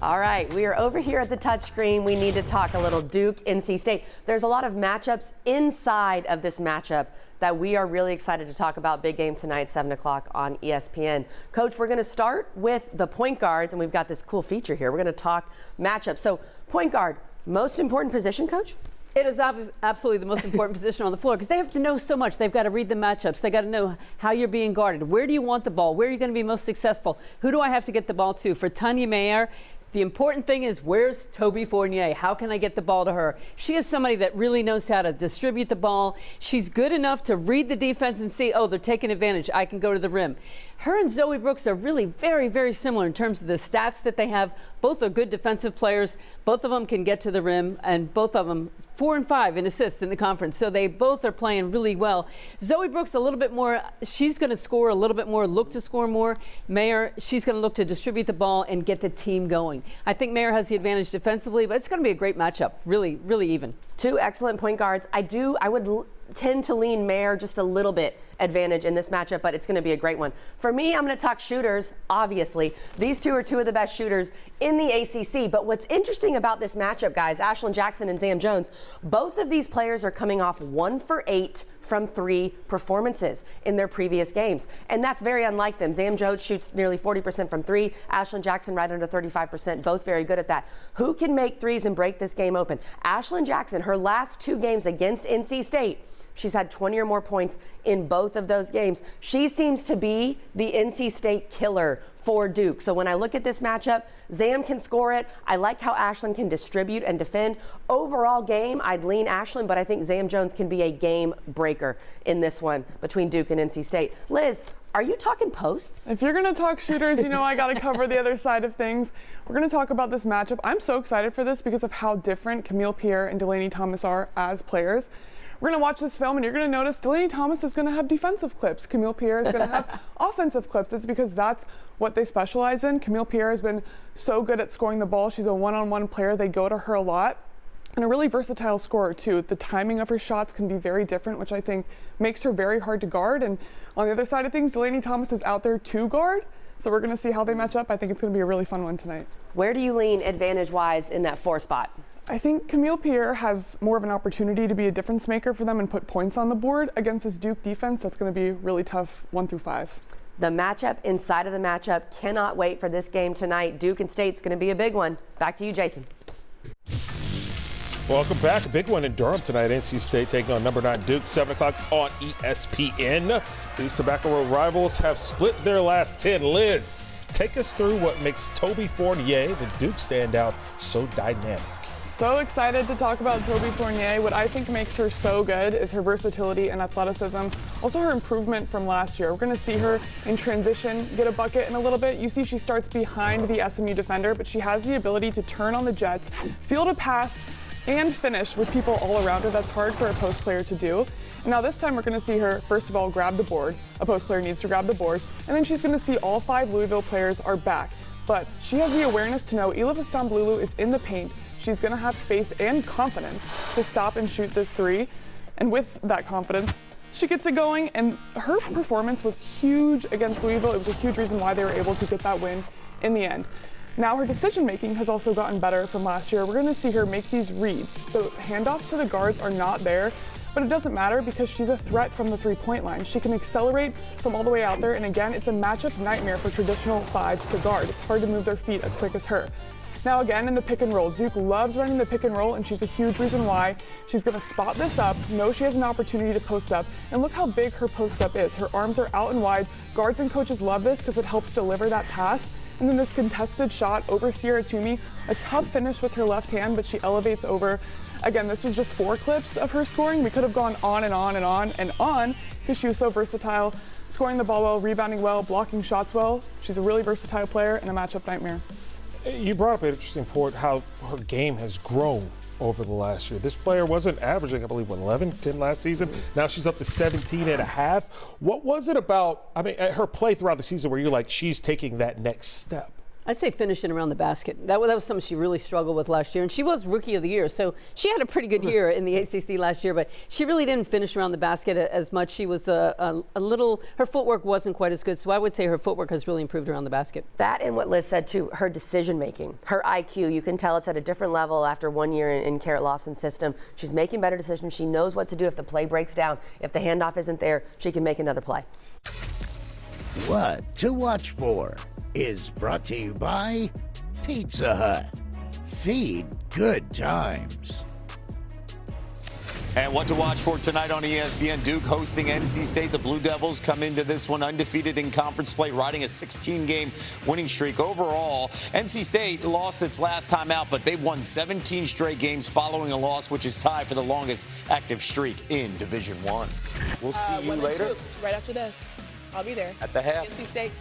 All right, we are over here at the touchscreen. We need to talk a little Duke, NC State. There's a lot of matchups inside of this matchup that we are really excited to talk about. Big game tonight, 7 o'clock on ESPN. Coach, we're going to start with the point guards, and we've got this cool feature here. We're going to talk matchups. So, point guard, most important position, Coach? It is absolutely the most important position on the floor because they have to know so much. They've got to read the matchups. They've got to know how you're being guarded. Where do you want the ball? Where are you going to be most successful? Who do I have to get the ball to? For Tanya Mayer, the important thing is, where's Toby Fournier? How can I get the ball to her? She is somebody that really knows how to distribute the ball. She's good enough to read the defense and see, oh, they're taking advantage. I can go to the rim. Her and Zoe Brooks are really very, very similar in terms of the stats that they have. Both are good defensive players. Both of them can get to the rim, and both of them 4 and 5 in assists in the conference. So they both are playing really well. Zoe Brooks a little bit more. She's going to score a little bit more, look to score more. Mayer, she's going to look to distribute the ball and get the team going. I think Mayer has the advantage defensively, but it's going to be a great matchup. Really, really even. Two excellent point guards. I would tend to lean Mayer just a little bit advantage in this matchup, but it's going to be a great one. For me, I'm going to talk shooters, obviously. These two are two of the best shooters in the ACC, but what's interesting about this matchup, guys, Ashlyn Jackson and Zam Jones, both of these players are coming off 1 for 8 from 3 performances in their previous games, and that's very unlike them. Zam Jones shoots nearly 40% from 3, Ashlyn Jackson right under 35%, both very good at that. Who can make threes and break this game open? Ashlyn Jackson, her last 2 games against NC State, she's had 20 or more points in both of those games. She seems to be the NC State killer for Duke. So when I look at this matchup, Zam can score it. I like how Ashlyn can distribute and defend. Overall game, I'd lean Ashlyn, but I think Zam Jones can be a game breaker in this one between Duke and NC State. Liz, are you talking posts? If you're going to talk shooters, you know I got to cover the other side of things. We're going to talk about this matchup. I'm so excited for this because of how different Camille Pierre and Delaney Thomas are as players. We're going to watch this film, and you're going to notice Delaney Thomas is going to have defensive clips. Camille Pierre is going to have offensive clips. It's because that's what they specialize in. Camille Pierre has been so good at scoring the ball. She's a one-on-one player. They go to her a lot. And a really versatile scorer, too. The timing of her shots can be very different, which I think makes her very hard to guard. And on the other side of things, Delaney Thomas is out there to guard. So we're going to see how they match up. I think it's going to be a really fun one tonight. Where do you lean advantage-wise in that 4 spot? I think Camille Pierre has more of an opportunity to be a difference maker for them and put points on the board against this Duke defense. That's going to be really tough 1 through 5. The matchup inside of the matchup. Cannot wait for this game tonight. Duke and State's going to be a big one. Back to you, Jason. Welcome back. A big one in Durham tonight. NC State taking on number 9 Duke, 7 o'clock on ESPN. These Tobacco Road rivals have split their last 10. Liz, take us through what makes Toby Fournier, the Duke standout, so dynamic. So excited to talk about Toby Fournier. What I think makes her so good is her versatility and athleticism. Also her improvement from last year. We're going to see her in transition get a bucket in a little bit. You see she starts behind the SMU defender, but she has the ability to turn on the jets, field a pass, and finish with people all around her. That's hard for a post player to do. And now this time we're going to see her, first of all, grab the board. A post player needs to grab the board. And then she's going to see all 5 Louisville players are back. But she has the awareness to know Elif Istanbulou is in the paint. She's going to have space and confidence to stop and shoot this 3. And with that confidence, she gets it going. And her performance was huge against Louisville. It was a huge reason why they were able to get that win in the end. Now her decision making has also gotten better from last year. We're going to see her make these reads. The handoffs to the guards are not there, but it doesn't matter because she's a threat from the 3-point line. She can accelerate from all the way out there. And again, it's a matchup nightmare for traditional 5s to guard. It's hard to move their feet as quick as her. Now again, in the pick and roll, Duke loves running the pick and roll, and she's a huge reason why. She's going to spot this up, know she has an opportunity to post up, and look how big her post up is. Her arms are out and wide. Guards and coaches love this because it helps deliver that pass. And then this contested shot over Sierra Toomey, a tough finish with her left hand, but she elevates over. Again, this was just 4 clips of her scoring. We could have gone on and on and on and on because she was so versatile, scoring the ball well, rebounding well, blocking shots well. She's a really versatile player and a matchup nightmare. You brought up an interesting point, how her game has grown over the last year. This player wasn't averaging, I believe, 11, 10 last season. Now she's up to 17 and a half. What was it about, her play throughout the season where you're like, she's taking that next step? I'd say finishing around the basket. That was something she really struggled with last year, and she was Rookie of the Year, so she had a pretty good year in the ACC last year, but she really didn't finish around the basket as much. She was a little, her footwork wasn't quite as good, so I would say her footwork has really improved around the basket. That and what Liz said too, her decision making, her IQ, you can tell it's at a different level after 1 year in Carrot Lawson's system. She's making better decisions. She knows what to do if the play breaks down. If the handoff isn't there, she can make another play. What to watch for is brought to you by Pizza Hut. Feed good times. And what to watch for tonight on ESPN, Duke hosting NC State. The Blue Devils come into this one undefeated in conference play, riding a 16-game winning streak. Overall, NC State lost its last time out, but they've won 17 straight games following a loss, which is tied for the longest active streak in Division I. We'll see you later. Hoops, right after this. I'll be there. At the half. NC State.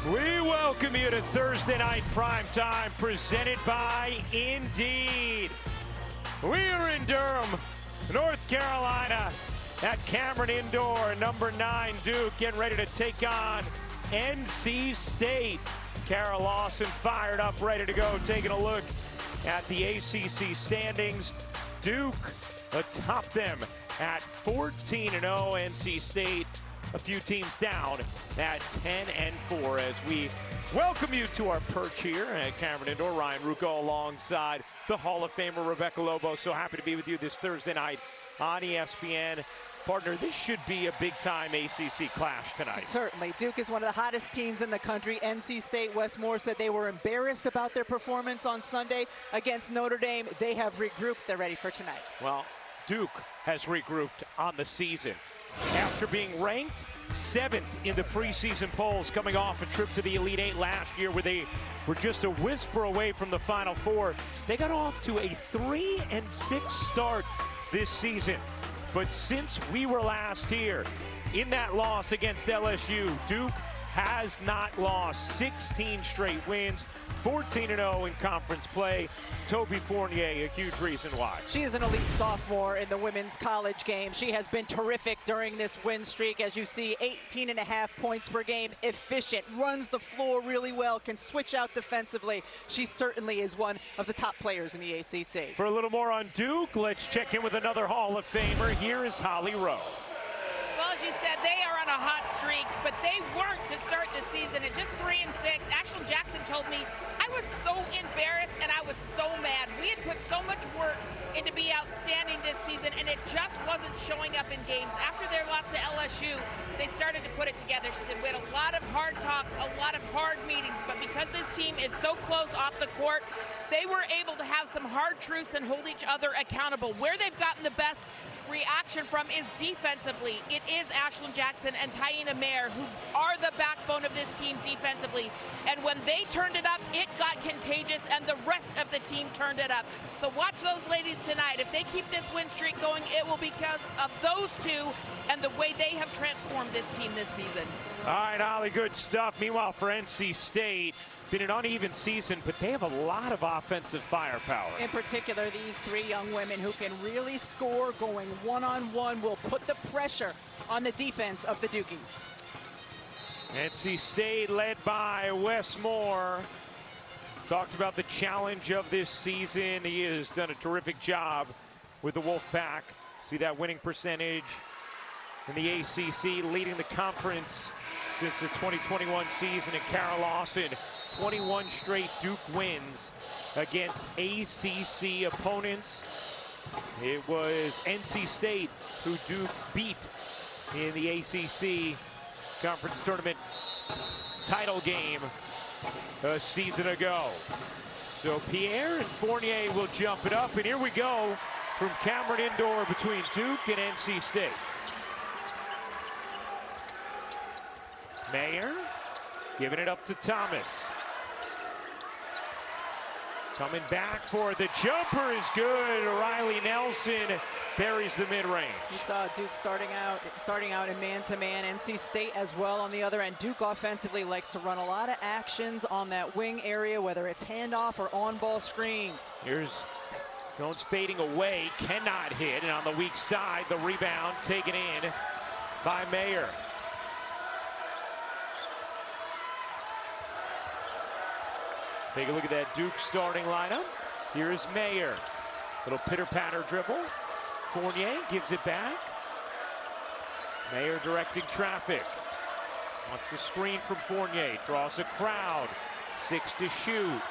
We welcome you to Thursday Night Primetime, presented by Indeed. We are in Durham, North Carolina, at Cameron Indoor. Number 9 Duke getting ready to take on NC State. Kara Lawson fired up, ready to go, taking a look at the ACC standings. Duke atop them at 14-0. NC State a few teams down at 10-4 as we welcome you to our perch here at Cameron Indoor. Ryan Rucco alongside the Hall of Famer Rebecca Lobo. So happy to be with you this Thursday night on ESPN. Partner, this should be a big-time ACC clash tonight. Certainly. Duke is one of the hottest teams in the country. NC State, Wes Moore said they were embarrassed about their performance on Sunday against Notre Dame. They have regrouped. They're ready for tonight. Well, Duke has regrouped on the season. After being ranked 7th in the preseason polls, coming off a trip to the Elite Eight last year where they were just a whisper away from the Final Four, they got off to a 3-6 start this season. But since we were last here, in that loss against LSU, Duke has not lost. 16 straight wins, 14-0 in conference play. Toby Fournier, a huge reason why. She is an elite sophomore in the women's college game. She has been terrific during this win streak. As you see, 18.5 points per game, efficient, runs the floor really well, can switch out defensively. She certainly is one of the top players in the ACC. For a little more on Duke, let's check in with another Hall of Famer. Here is Holly Rowe. Well, as you said, they are on a hot streak, but they weren't to start the season at just 3-6. Ashland Jackson told me, I was so embarrassed and I was so mad. We had put so much work into be outstanding this season, and it just wasn't showing up in games. After their loss to LSU, they started to put it together. She said, we had a lot of hard talks, a lot of hard meetings, but because this team is so close off the court, they were able to have some hard truths and hold each other accountable. Where they've gotten the best reaction from is defensively. It is Ashland Jackson and Taina Mayer who are the backbone of this team defensively. And when they turned it up, it got contagious, and the rest of the team turned it up. So watch those ladies tonight. If they keep this win streak going, it will be because of those two and the way they have transformed this team this season. All right, Holly, good stuff. Meanwhile, for NC State, been an uneven season, but they have a lot of offensive firepower. In particular, these 3 young women who can really score going one-on-one will put the pressure on the defense of the Dukies. NC State led by Wes Moore. Talked about the challenge of this season. He has done a terrific job with the Wolfpack. See that winning percentage in the ACC, leading the conference since the 2021 season. And Kara Lawson, 21 straight Duke wins against ACC opponents. It was NC State who Duke beat in the ACC conference tournament title game a season ago. So Pierre and Fournier will jump it up, and here we go from Cameron Indoor between Duke and NC State. Mayer giving it up to Thomas. Coming back for the jumper is good. Riley Nelson buries the mid-range. You saw Duke starting out in man-to-man. NC State as well on the other end. Duke offensively likes to run a lot of actions on that wing area, whether it's handoff or on-ball screens. Here's Jones fading away, cannot hit, and on the weak side, the rebound taken in by Mayer. Take a look at that Duke starting lineup. Here is Mayer. Little pitter-patter dribble. Fournier gives it back. Mayer directing traffic. Wants the screen from Fournier. Draws a crowd. 6 to shoot.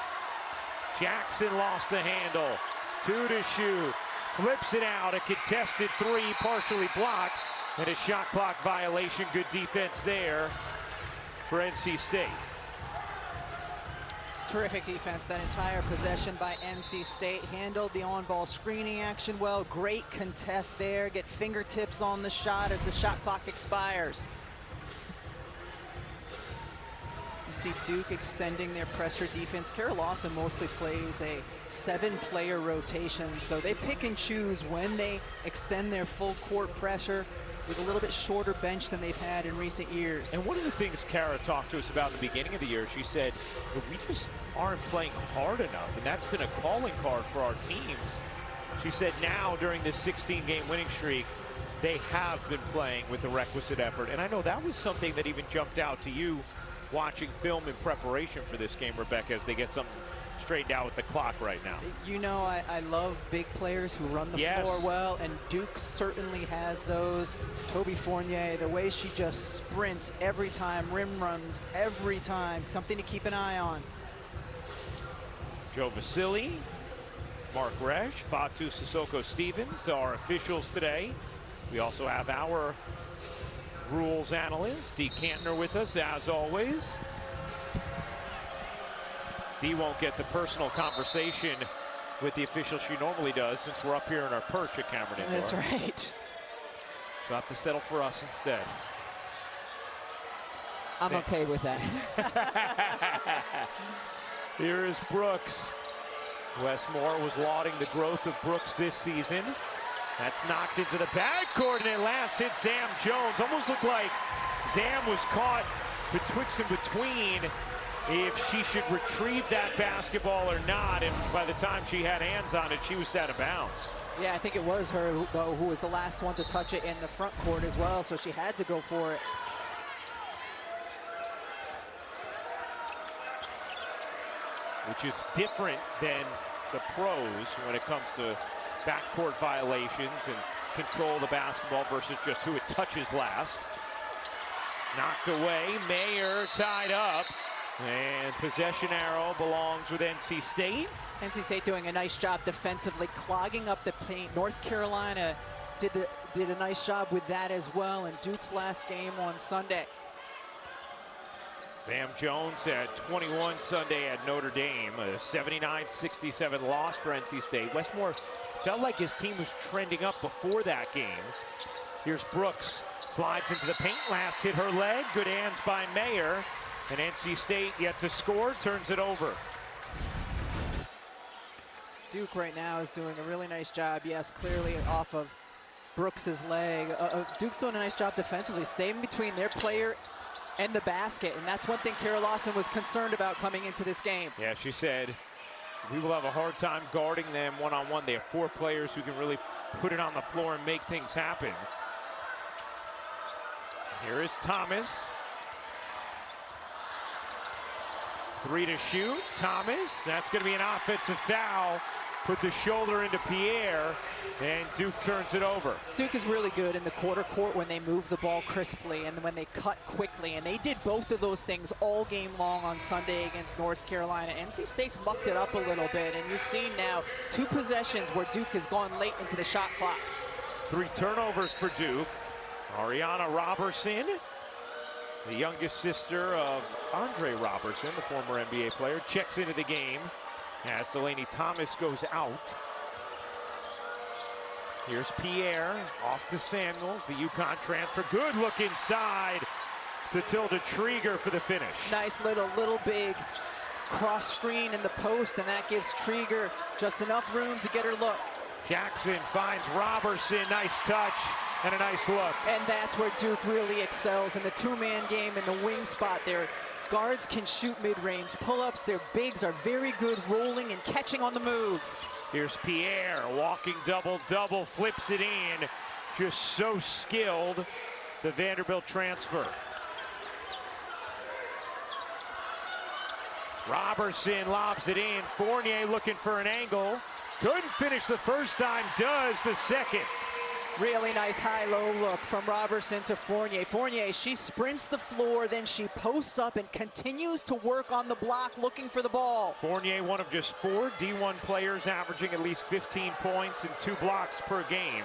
Jackson lost the handle. 2 to shoot. Flips it out. A contested 3, partially blocked. And a shot clock violation. Good defense there for NC State. Terrific defense that entire possession by NC State. Handled the on-ball screening action well. Great contest there. Get fingertips on the shot as the shot clock expires. You see Duke extending their pressure defense. Kara Lawson mostly plays a 7-player rotation, so they pick and choose when they extend their full court pressure with a little bit shorter bench than they've had in recent years. And one of the things Kara talked to us about in the beginning of the year, she said, we just aren't playing hard enough, and that's been a calling card for our teams. She said now, during this 16-game winning streak, they have been playing with the requisite effort. And I know that was something that even jumped out to you watching film in preparation for this game, Rebecca, as they get something straightened out with the clock right now. You know, I love big players who run the floor well, and Duke certainly has those. Toby Fournier, the way she just sprints every time, rim runs every time, something to keep an eye on. Joe Vasili, Mark Resch, Fatu Sissoko-Stevens, our officials today. We also have our rules analyst, Dee Cantner, with us, as always. Dee won't get the personal conversation with the officials she normally does, since we're up here in our perch at Cameron Indoor. That's right. She'll have to settle for us instead. I'm okay with that. Here is Brooks. Westmore was lauding the growth of Brooks this season. That's knocked into the backcourt, and at last hit Zam Jones. Almost looked like Zam was caught betwixt and between if she should retrieve that basketball or not, and by the time she had hands on it, she was out of bounds. Yeah, I think it was her, though, who was the last one to touch it in the front court as well, so she had to go for it. Which is different than the pros when it comes to backcourt violations and control the basketball versus just who it touches last. Knocked away, Mayer tied up, and possession arrow belongs with NC State. NC State doing a nice job defensively, clogging up the paint. North Carolina did a nice job with that as well in Duke's last game on Sunday. Zam Jones had 21 Sunday at Notre Dame, a 79-67 loss for NC State. Westmore felt like his team was trending up before that game. Here's Brooks, slides into the paint, last hit her leg, good hands by Mayer, and NC State yet to score, turns it over. Duke right now is doing a really nice job, yes, clearly off of Brooks's leg. Duke's doing a nice job defensively, staying between their player and the basket, and that's one thing Kara Lawson was concerned about coming into this game. Yeah, she said we will have a hard time guarding them one-on-one. They have 4 players who can really put it on the floor and make things happen. Here is Thomas. 3 to shoot. Thomas, that's going to be an offensive foul. Put the shoulder into Pierre, and Duke turns it over. Duke is really good in the quarter court when they move the ball crisply and when they cut quickly, and they did both of those things all game long on Sunday against North Carolina. NC State's mucked it up a little bit, and you've seen now 2 possessions where Duke has gone late into the shot clock. 3 turnovers for Duke. Ariana Robertson, the youngest sister of Andre Robertson, the former NBA player, checks into the game as Delaney Thomas goes out. Here's Pierre, off to Samuels, the UConn transfer. Good look inside to Tilda Trieger for the finish. Nice little big cross screen in the post, and that gives Trieger just enough room to get her look. Jackson finds Robertson, nice touch and a nice look. And that's where Duke really excels in the 2-man game in the wing spot there. Guards can shoot mid-range pull-ups. Their bigs are very good rolling and catching on the move. Here's Pierre, walking double-double, flips it in. Just so skilled, the Vanderbilt transfer. Robertson lobs it in. Fournier looking for an angle. Couldn't finish the first time, does the second. Really nice high-low look from Robertson to Fournier. Fournier, she sprints the floor, then she posts up and continues to work on the block looking for the ball. Fournier, one of just 4 D1 players averaging at least 15 points and 2 blocks per game.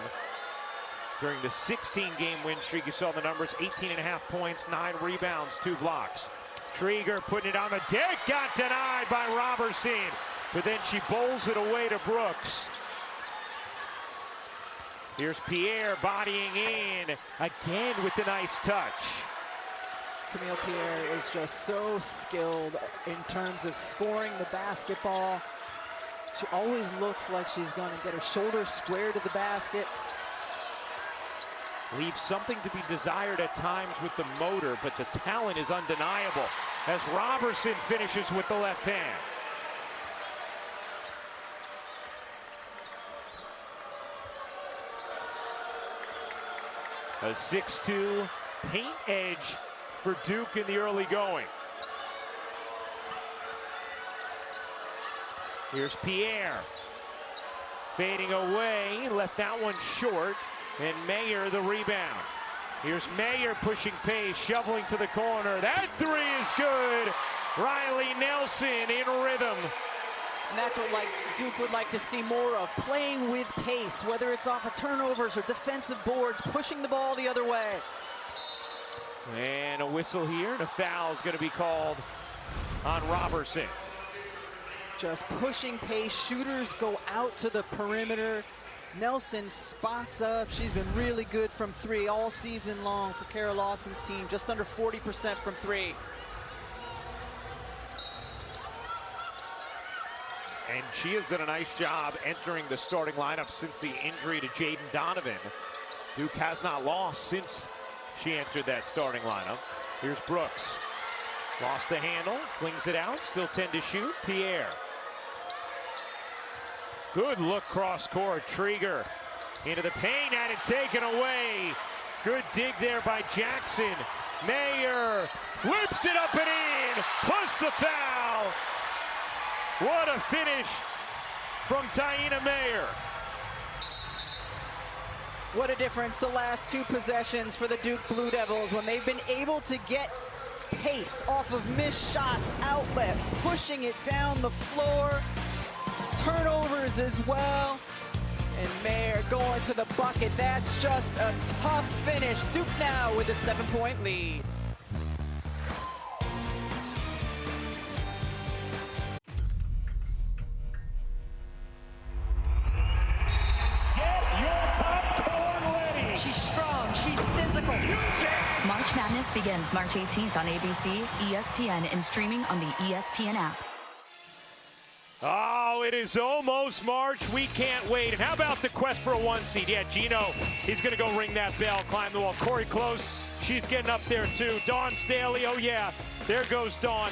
During the 16-game win streak, you saw the numbers, 18.5 points, 9 rebounds, 2 blocks. Trieger putting it on the deck, got denied by Robertson, but then she bowls it away to Brooks. Here's Pierre bodying in, again with the nice touch. Camille Pierre is just so skilled in terms of scoring the basketball. She always looks like she's going to get her shoulder square to the basket. Leaves something to be desired at times with the motor, but the talent is undeniable as Robertson finishes with the left hand. A 6'2" paint edge for Duke in the early going. Here's Pierre. Fading away, left that one short, and Mayer the rebound. Here's Mayer pushing pace, shoveling to the corner. That 3 is good. Riley Nelson in rhythm. And that's what Duke would like to see more of, playing with pace, whether it's off of turnovers or defensive boards, pushing the ball the other way. And a whistle here, and a foul is going to be called on Robertson. Just pushing pace, shooters go out to the perimeter. Nelson spots up. She's been really good from 3 all season long for Kara Lawson's team, just under 40% from 3. And she has done a nice job entering the starting lineup since the injury to Jaden Donovan. Duke has not lost since she entered that starting lineup. Here's Brooks. Lost the handle, flings it out, still 10 to shoot. Pierre. Good look cross court. Trieger into the paint, and it taken away. Good dig there by Jackson. Mayer flips it up and in, plus the foul. What a finish from Taina Mayer. What a difference the last 2 possessions for the Duke Blue Devils when they've been able to get pace off of missed shots, outlet, pushing it down the floor, turnovers as well, and Mayer going to the bucket. That's just a tough finish. Duke now with a 7-point lead. March Madness begins March 18th on ABC, ESPN, and streaming on the ESPN app. Oh, it is almost March. We can't wait. And how about the quest for a 1 seed? Yeah, Gino, he's going to go ring that bell, climb the wall. Corey Close, she's getting up there too. Dawn Staley, oh yeah, there goes Dawn.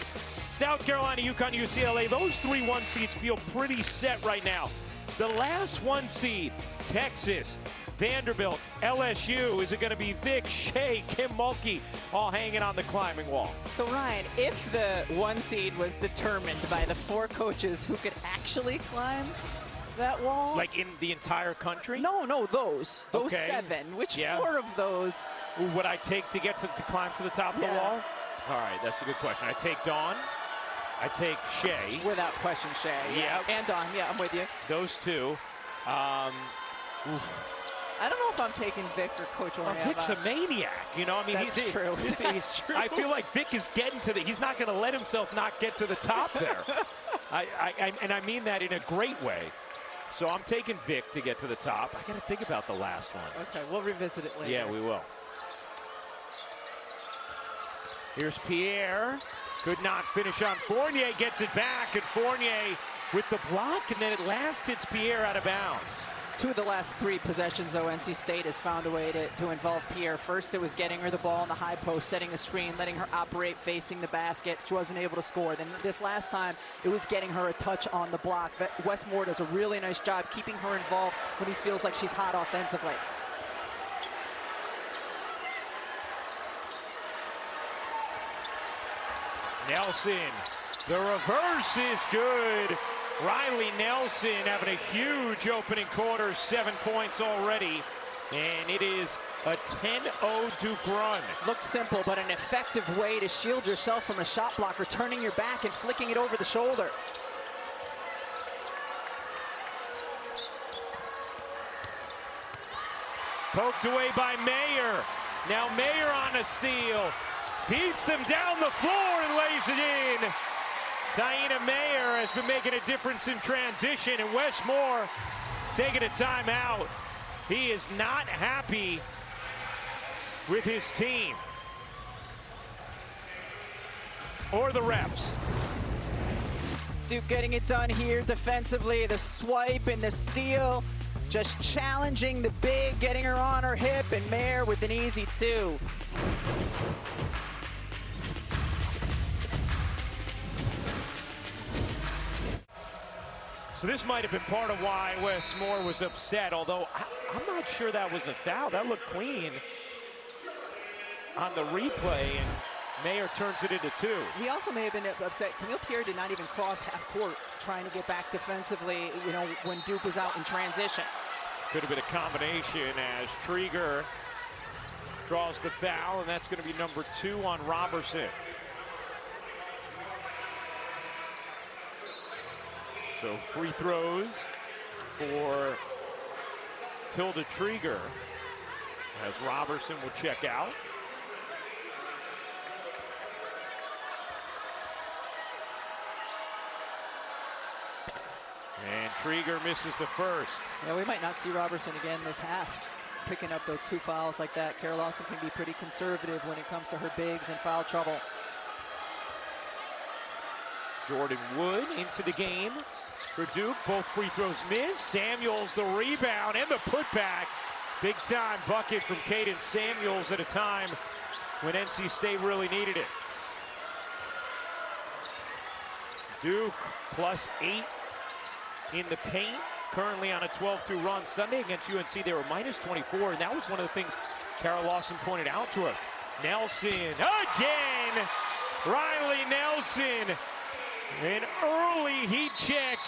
South Carolina, UConn, UCLA, those 3 1 seeds feel pretty set right now. The last 1 seed, Texas, Vanderbilt, LSU. Is it going to be Vic, Shea, Kim Mulkey, all hanging on the climbing wall? So Ryan, if the 1 seed was determined by the 4 coaches who could actually climb that wall, like in the entire country? No, those okay. 7. Which 4 of those would I take to get to climb to the top of the wall? All right, that's a good question. I take Dawn. I take Shea. Without question, Shea. Yeah. And Dawn. Yeah, I'm with you. Those 2. I don't know if I'm taking Vic or Coach Oriana. Vic's a maniac, you know. I mean, that's true. That's true. I feel like Vic is getting to he's not going to let himself not get to the top there. And I mean that in a great way. So I'm taking Vic to get to the top. I got to think about the last one. Okay, we'll revisit it later. Yeah, we will. Here's Pierre. Could not finish on Fournier. Gets it back, and Fournier with the block, and then at last hits Pierre out of bounds. 2 of the last 3 possessions, though, NC State has found a way to involve Pierre. First, it was getting her the ball in the high post, setting a screen, letting her operate facing the basket. She wasn't able to score. Then this last time, it was getting her a touch on the block. Wes Moore does a really nice job keeping her involved when he feels like she's hot offensively. Nelson The reverse is good. Riley Nelson having a huge opening quarter, 7 points already. And it is a 10-0 Duke run. Looks simple, but an effective way to shield yourself from a shot blocker, turning your back and flicking it over the shoulder. Poked away by Mayer. Now Mayer on a steal. Beats them down the floor and lays it in. Taina Mayer has been making a difference in transition, and Wes Moore taking a timeout. He is not happy with his team or the refs. Duke getting it done here defensively. The swipe and the steal. Just challenging the big, getting her on her hip, and Mayer with an easy 2. So this might have been part of why Wes Moore was upset, although I'm not sure that was a foul. That looked clean on the replay, and Mayer turns it into 2. He also may have been upset. Camille Pierre did not even cross half court trying to get back defensively, you know, when Duke was out in transition. Could have been a combination as Trieger draws the foul, and that's going to be number 2 on Robertson. So free throws for Tilda Trieger as Robertson will check out. And Trieger misses the first. Yeah, we might not see Robertson again this half. Picking up those 2 fouls like that. Kara Lawson can be pretty conservative when it comes to her bigs and foul trouble. Jordan Wood into the game for Duke. Both free throws miss. Samuels the rebound and the putback. Big time bucket from Caden Samuels at a time when NC State really needed it. Duke +8 in the paint, currently on a 12-2 run. Sunday against UNC, they were -24, and that was one of the things Kara Lawson pointed out to us. Nelson again, Riley Nelson, an early heat check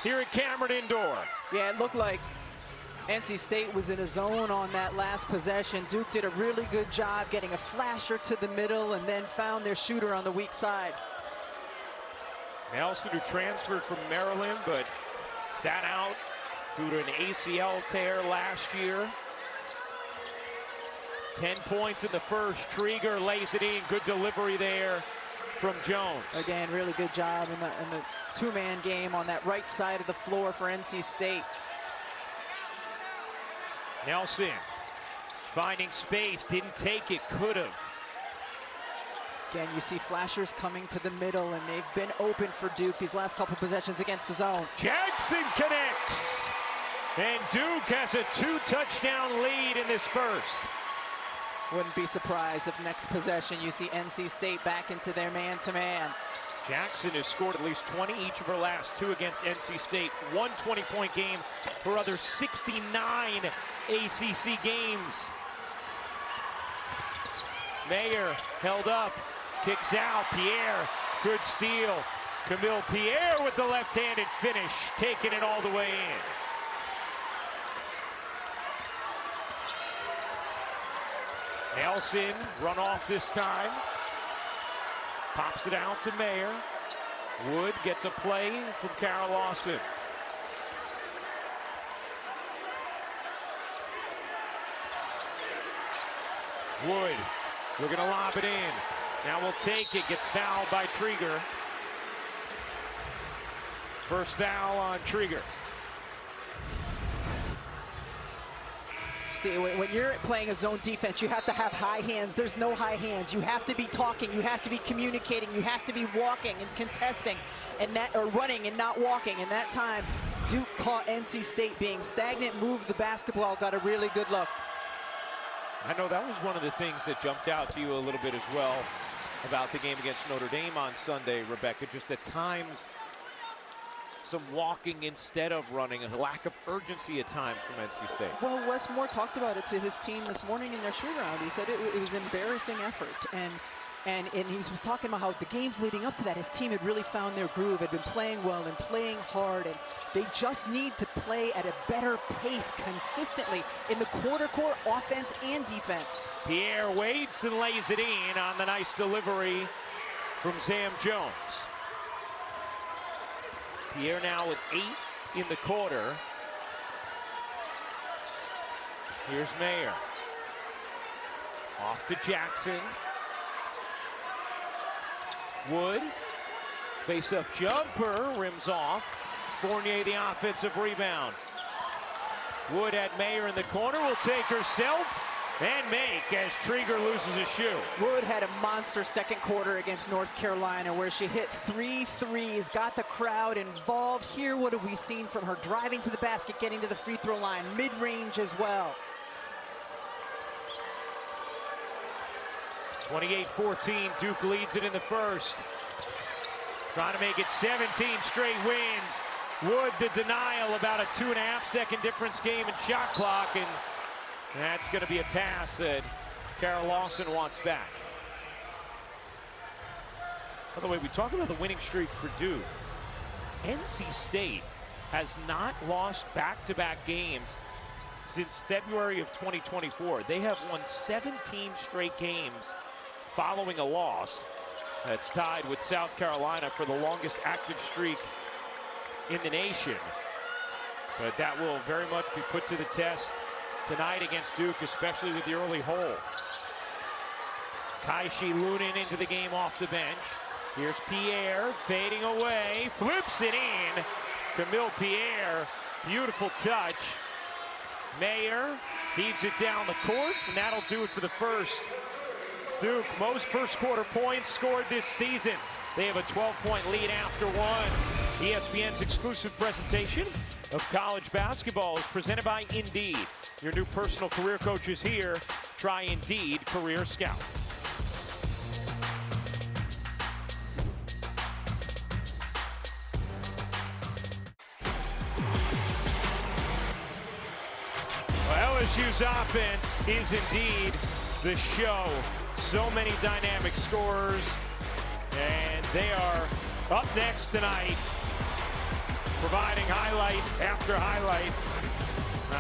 here at Cameron Indoor. Yeah, it looked like NC State was in a zone on that last possession. Duke did a really good job getting a flasher to the middle and then found their shooter on the weak side. Nelson, who transferred from Maryland, but sat out due to an ACL tear last year. 10 points in the first. Trieger lays it in. Good delivery there from Jones. Again, really good job in the two-man game on that right side of the floor for NC State. Nelson finding space, didn't take it, could have. Again, you see flashers coming to the middle, and they've been open for Duke these last couple possessions against the zone. Jackson connects, and Duke has a 2-touchdown lead in this first. Wouldn't be surprised if next possession you see NC State back into their man-to-man. Jackson has scored at least 20 each of her last 2 against NC State. 1 20-point game, her other 69 ACC games. Mayer held up, kicks out, Pierre, good steal. Camille Pierre with the left-handed finish, taking it all the way in. Nelson, run off this time. Pops it out to Mayer. Wood gets a play from Kara Lawson. Wood looking to lob it in. Now we'll take it, gets fouled by Trieger. First foul on Trieger. See, when you're playing a zone defense, you have to have high hands. There's no high hands. You have to be talking. You have to be communicating. You have to be walking and contesting, and or running and not walking. And that time, Duke caught NC State being stagnant, moved the basketball, got a really good look. I know that was one of the things that jumped out to you a little bit as well about the game against Notre Dame on Sunday, Rebecca. Just at times, some walking instead of running, a lack of urgency at times from NC State. Well, Wes Moore talked about it to his team this morning in their shoot-around. He said it was an embarrassing effort. And And he was talking about how the games leading up to that, his team had really found their groove, had been playing well and playing hard, and they just need to play at a better pace consistently in the quarter court, offense and defense. Pierre waits and lays it in on the nice delivery from Sam Jones. Pierre now with 8 in the quarter. Here's Mayer. Off to Jackson. Wood, face-up jumper, rims off. Fournier the offensive rebound. Wood had Mayer in the corner, will take herself and make as Trieger loses a shoe. Wood had a monster second quarter against North Carolina where she hit 3 threes, got the crowd involved. Here, what have we seen from her? Driving to the basket, getting to the free throw line, mid-range as well. 28-14, Duke leads it in the first. Trying to make it 17 straight wins. Wood, the denial, about a 2.5-second difference game in shot clock, and that's going to be a pass that Kara Lawson wants back. By the way, we talk about the winning streak for Duke. NC State has not lost back-to-back games since February of 2024. They have won 17 straight games following a loss. That's tied with South Carolina for the longest active streak in the nation. But that will very much be put to the test tonight against Duke, especially with the early hole. Kaishi Lunin into the game off the bench. Here's Pierre fading away, flips it in. Camille Pierre, beautiful touch. Mayer heaves it down the court, and that'll do it for the first. Duke, most first quarter points scored this season. They have a 12-point lead after one. ESPN's exclusive presentation of college basketball is presented by Indeed. Your new personal career coach is here. Try Indeed Career Scout. Well, LSU's offense is indeed the show. So many dynamic scorers, and they are up next tonight, providing highlight after highlight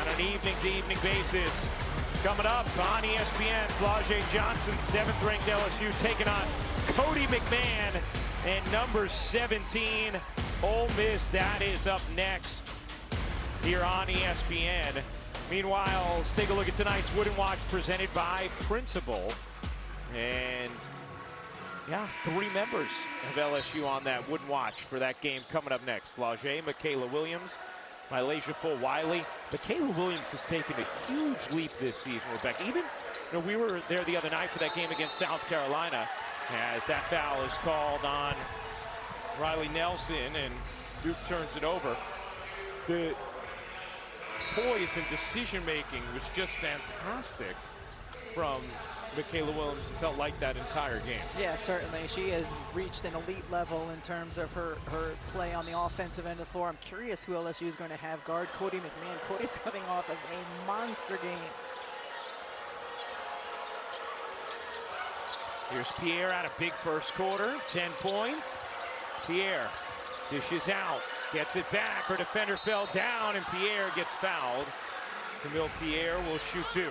on an evening-to-evening basis. Coming up on ESPN, Flau'jae Johnson, 7th-ranked LSU, taking on Cody McMahon and number 17, Ole Miss. That is up next here on ESPN. Meanwhile, let's take a look at tonight's Wood & Watch presented by Principal. And yeah, 3 members of LSU on that Wood & Watch for that game coming up next. Flau'jae, Michaela Williams, Mylasia Full-Wiley. Michaela Williams has taken a huge leap this season, Rebecca. Even, we were there the other night for that game against South Carolina, as that foul is called on Riley Nelson, and Duke turns it over. The poise and decision-making was just fantastic from Michaela Williams. Felt like that entire game. Yeah, certainly. She has reached an elite level in terms of her play on the offensive end of the floor. I'm curious who LSU is going to have guard Cody McMahon. Cody's coming off of a monster game. Here's Pierre out of big first quarter, 10 points. Pierre dishes out, gets it back. Her defender fell down, and Pierre gets fouled. Camille Pierre will shoot 2.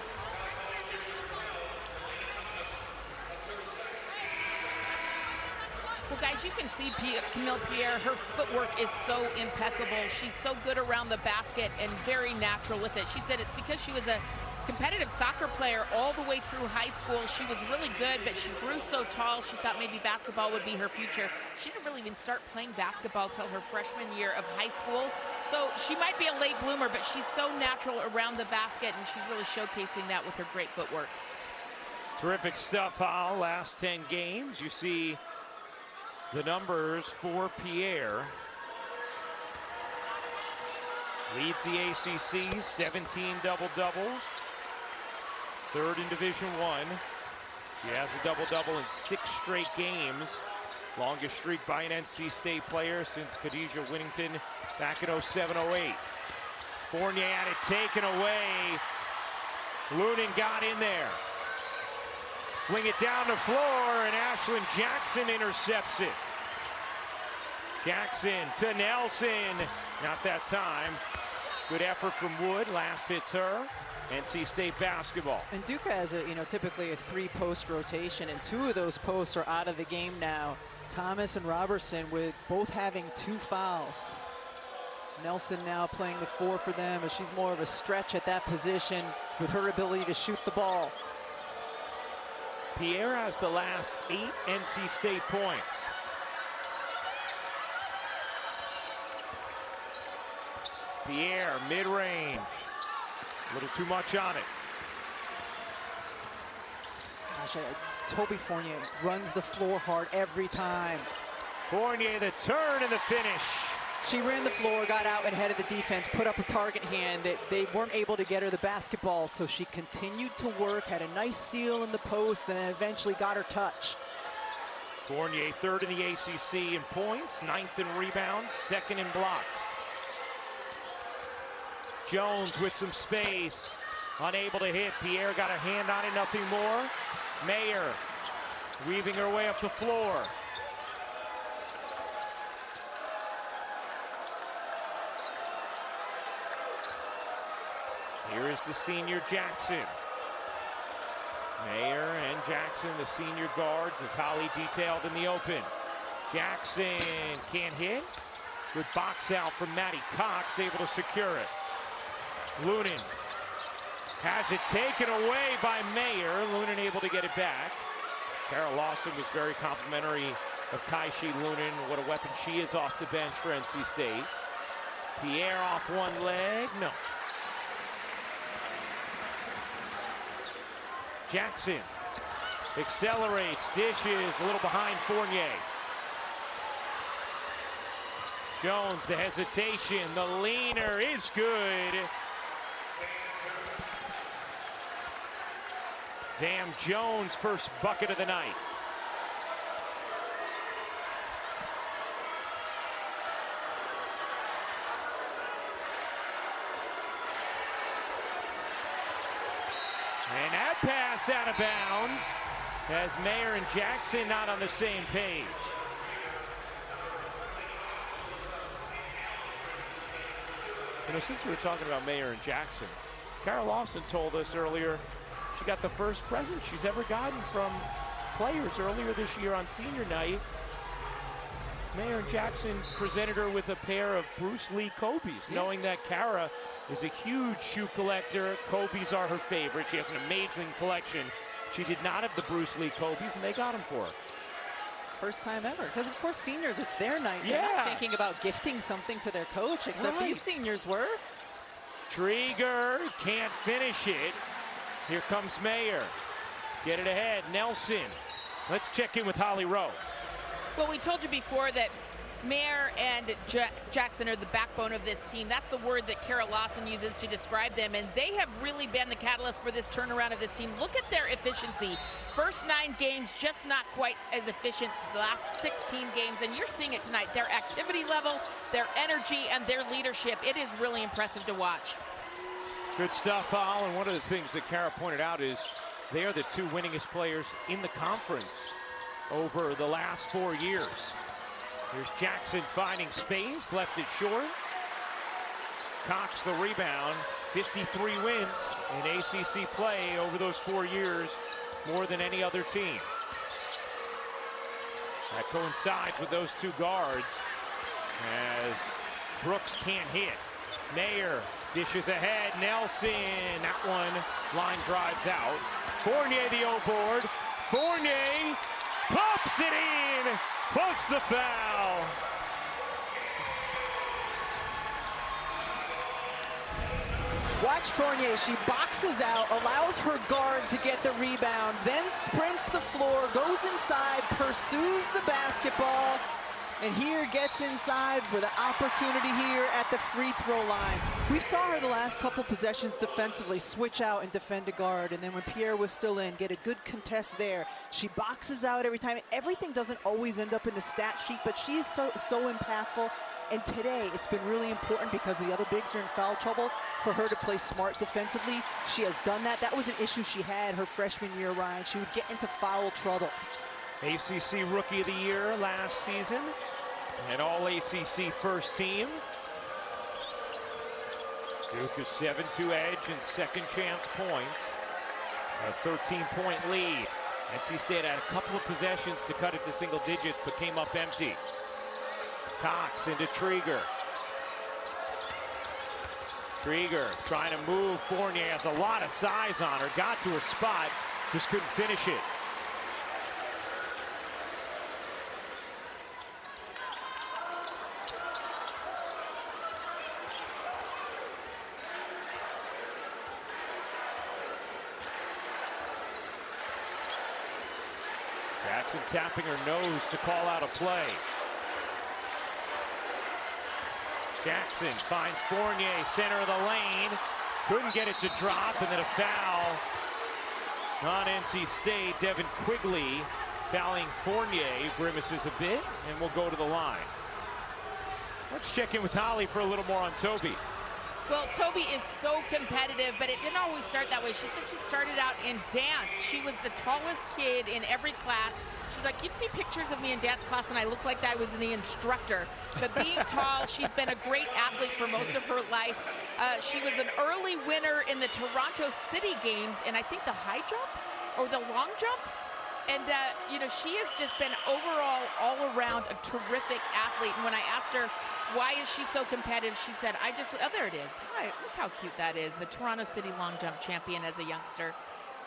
Well, guys, you can see Camille Pierre, her footwork is so impeccable. She's so good around the basket and very natural with it. She said it's because she was a competitive soccer player all the way through high school. She was really good, but she grew so tall, she thought maybe basketball would be her future. She didn't really even start playing basketball till her freshman year of high school. So she might be a late bloomer, but she's so natural around the basket, and she's really showcasing that with her great footwork. Terrific stuff, Hal. Last 10 games, you see the numbers for Pierre. Leads the ACC, 17 double-doubles. 3rd in Division I. She has a double-double in 6 straight games. Longest streak by an NC State player since Khadijah Whittington back in 07-08. Fournier had it taken away. Lunin got in there. Swing it down the floor, and Ashlyn Jackson intercepts it. Jackson to Nelson. Not that time. Good effort from Wood. Last hits her. NC State basketball. And Duke has typically a 3-post rotation, and 2 of those posts are out of the game now. Thomas and Robertson with both having 2 fouls. Nelson now playing the 4 for them, as she's more of a stretch at that position with her ability to shoot the ball. Pierre has the last 8 NC State points. Pierre, mid-range. A little too much on it. Gosh, Toby Fournier runs the floor hard every time. Fournier, the turn and the finish. She ran the floor, got out ahead of the defense, put up a target hand. They weren't able to get her the basketball, so she continued to work, had a nice seal in the post, and then eventually got her touch. Fournier, 3rd in the ACC in points, 9th in rebounds, 2nd in blocks. Jones with some space, unable to hit. Pierre got a hand on it, nothing more. Mayer weaving her way up the floor. Here is the senior Jackson. Mayer and Jackson, the senior guards, as Holly detailed in the open. Jackson can't hit. Good box out from Maddie Cox, able to secure it. Lunan has it taken away by Mayer. Lunan able to get it back. Kara Lawson was very complimentary of Kaishi Lunan. What a weapon she is off the bench for NC State. Pierre off one leg, no. Jackson accelerates, dishes, a little behind Fournier. Jones, the hesitation, the leaner is good. Zam Jones, first bucket of the night. And that pass out of bounds as Mayer and Jackson not on the same page. Since we were talking about Mayer and Jackson, Kara Lawson told us earlier she got the first present she's ever gotten from players earlier this year on senior night. Mayer and Jackson presented her with a pair of Bruce Lee Kobe's, knowing that Kara is a huge shoe collector. Kobe's are her favorite. She has an amazing collection. She did not have the Bruce Lee Kobe's, and they got them for her. First time ever, because of course seniors, it's their night. Yeah. They're not thinking about gifting something to their coach, except these seniors were. Trieger can't finish it. Here comes Mayer. Get it ahead, Nelson. Let's check in with Holly Rowe. Well, we told you before that Mayer and Jackson are the backbone of this team. That's the word that Kara Lawson uses to describe them, and they have really been the catalyst for this turnaround of this team. Look at their efficiency. First 9 games, just not quite as efficient the last 16 games, and you're seeing it tonight. Their activity level, their energy, and their leadership, it is really impressive to watch. Good stuff, Al, and one of the things that Kara pointed out is they are the 2 winningest players in the conference over the last 4 years. Here's Jackson finding space, left it short. Cox the rebound, 53 wins in ACC play over those 4 years, more than any other team. That coincides with those 2 guards as Brooks can't hit. Mayer dishes ahead, Nelson, that one, line drives out. Fournier the O-board, Fournier pops it in, plus the foul. Watch Fournier, she boxes out, allows her guard to get the rebound, then sprints the floor, goes inside, pursues the basketball, and here gets inside for the opportunity here at the free throw line. We saw her the last couple possessions defensively switch out and defend a guard, and then when Pierre was still in, get a good contest there. She boxes out every time. Everything doesn't always end up in the stat sheet, but she is so impactful. And today, it's been really important because the other bigs are in foul trouble for her to play smart defensively. She has done that. That was an issue she had her freshman year, Ryan. She would get into foul trouble. ACC Rookie of the Year last season, and all ACC first team. Duke is 7-2 edge and second chance points. A 13-point lead. NC State had a couple of possessions to cut it to single digits, but came up empty. Cox into Trieger. Trieger trying to move. Fournier has a lot of size on her. Got to her spot, just couldn't finish it. Jackson tapping her nose to call out a play. Jackson finds Fournier, center of the lane. Couldn't get it to drop, and then a foul on NC State. Devin Quigley fouling Fournier, grimaces a bit, and will go to the line. Let's check in with Holly for a little more on Toby. Well, Toby is so competitive, but it didn't always start that way. She said she started out in dance. She was the tallest kid in every class. She's like, you'd see pictures of me in dance class and I looked like I was the instructor. But being tall, she's been a great athlete for most of her life. She was an early winner in the Toronto City Games in, I think, the high jump or the long jump. And, you know, she has just been overall, all around, a terrific athlete. And when I asked her, why is she so competitive, she said, oh, there it is. Hi, look how cute that is. The Toronto City long jump champion as a youngster.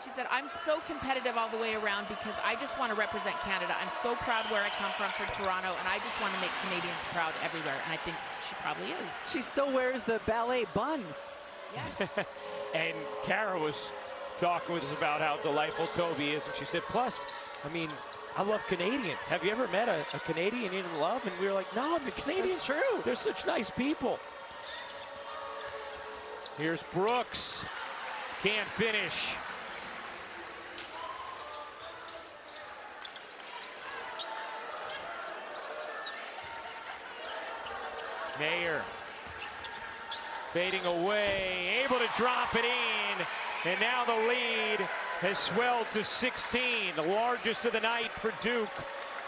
She said, I'm so competitive all the way around because I just want to represent Canada. I'm so proud where I come from Toronto, and I just want to make Canadians proud everywhere. And I think she probably is. She still wears the ballet bun. Yes. And Kara was talking with us about how delightful Toby is, and she said, plus, I mean, I love Canadians. Have you ever met a Canadian you didn't love? And we were like, no, the Canadians, that's true. They're such nice people. Here's Brooks. Can't finish. Mayer fading away, able to drop it in, and now the lead has swelled to 16, the largest of the night for Duke,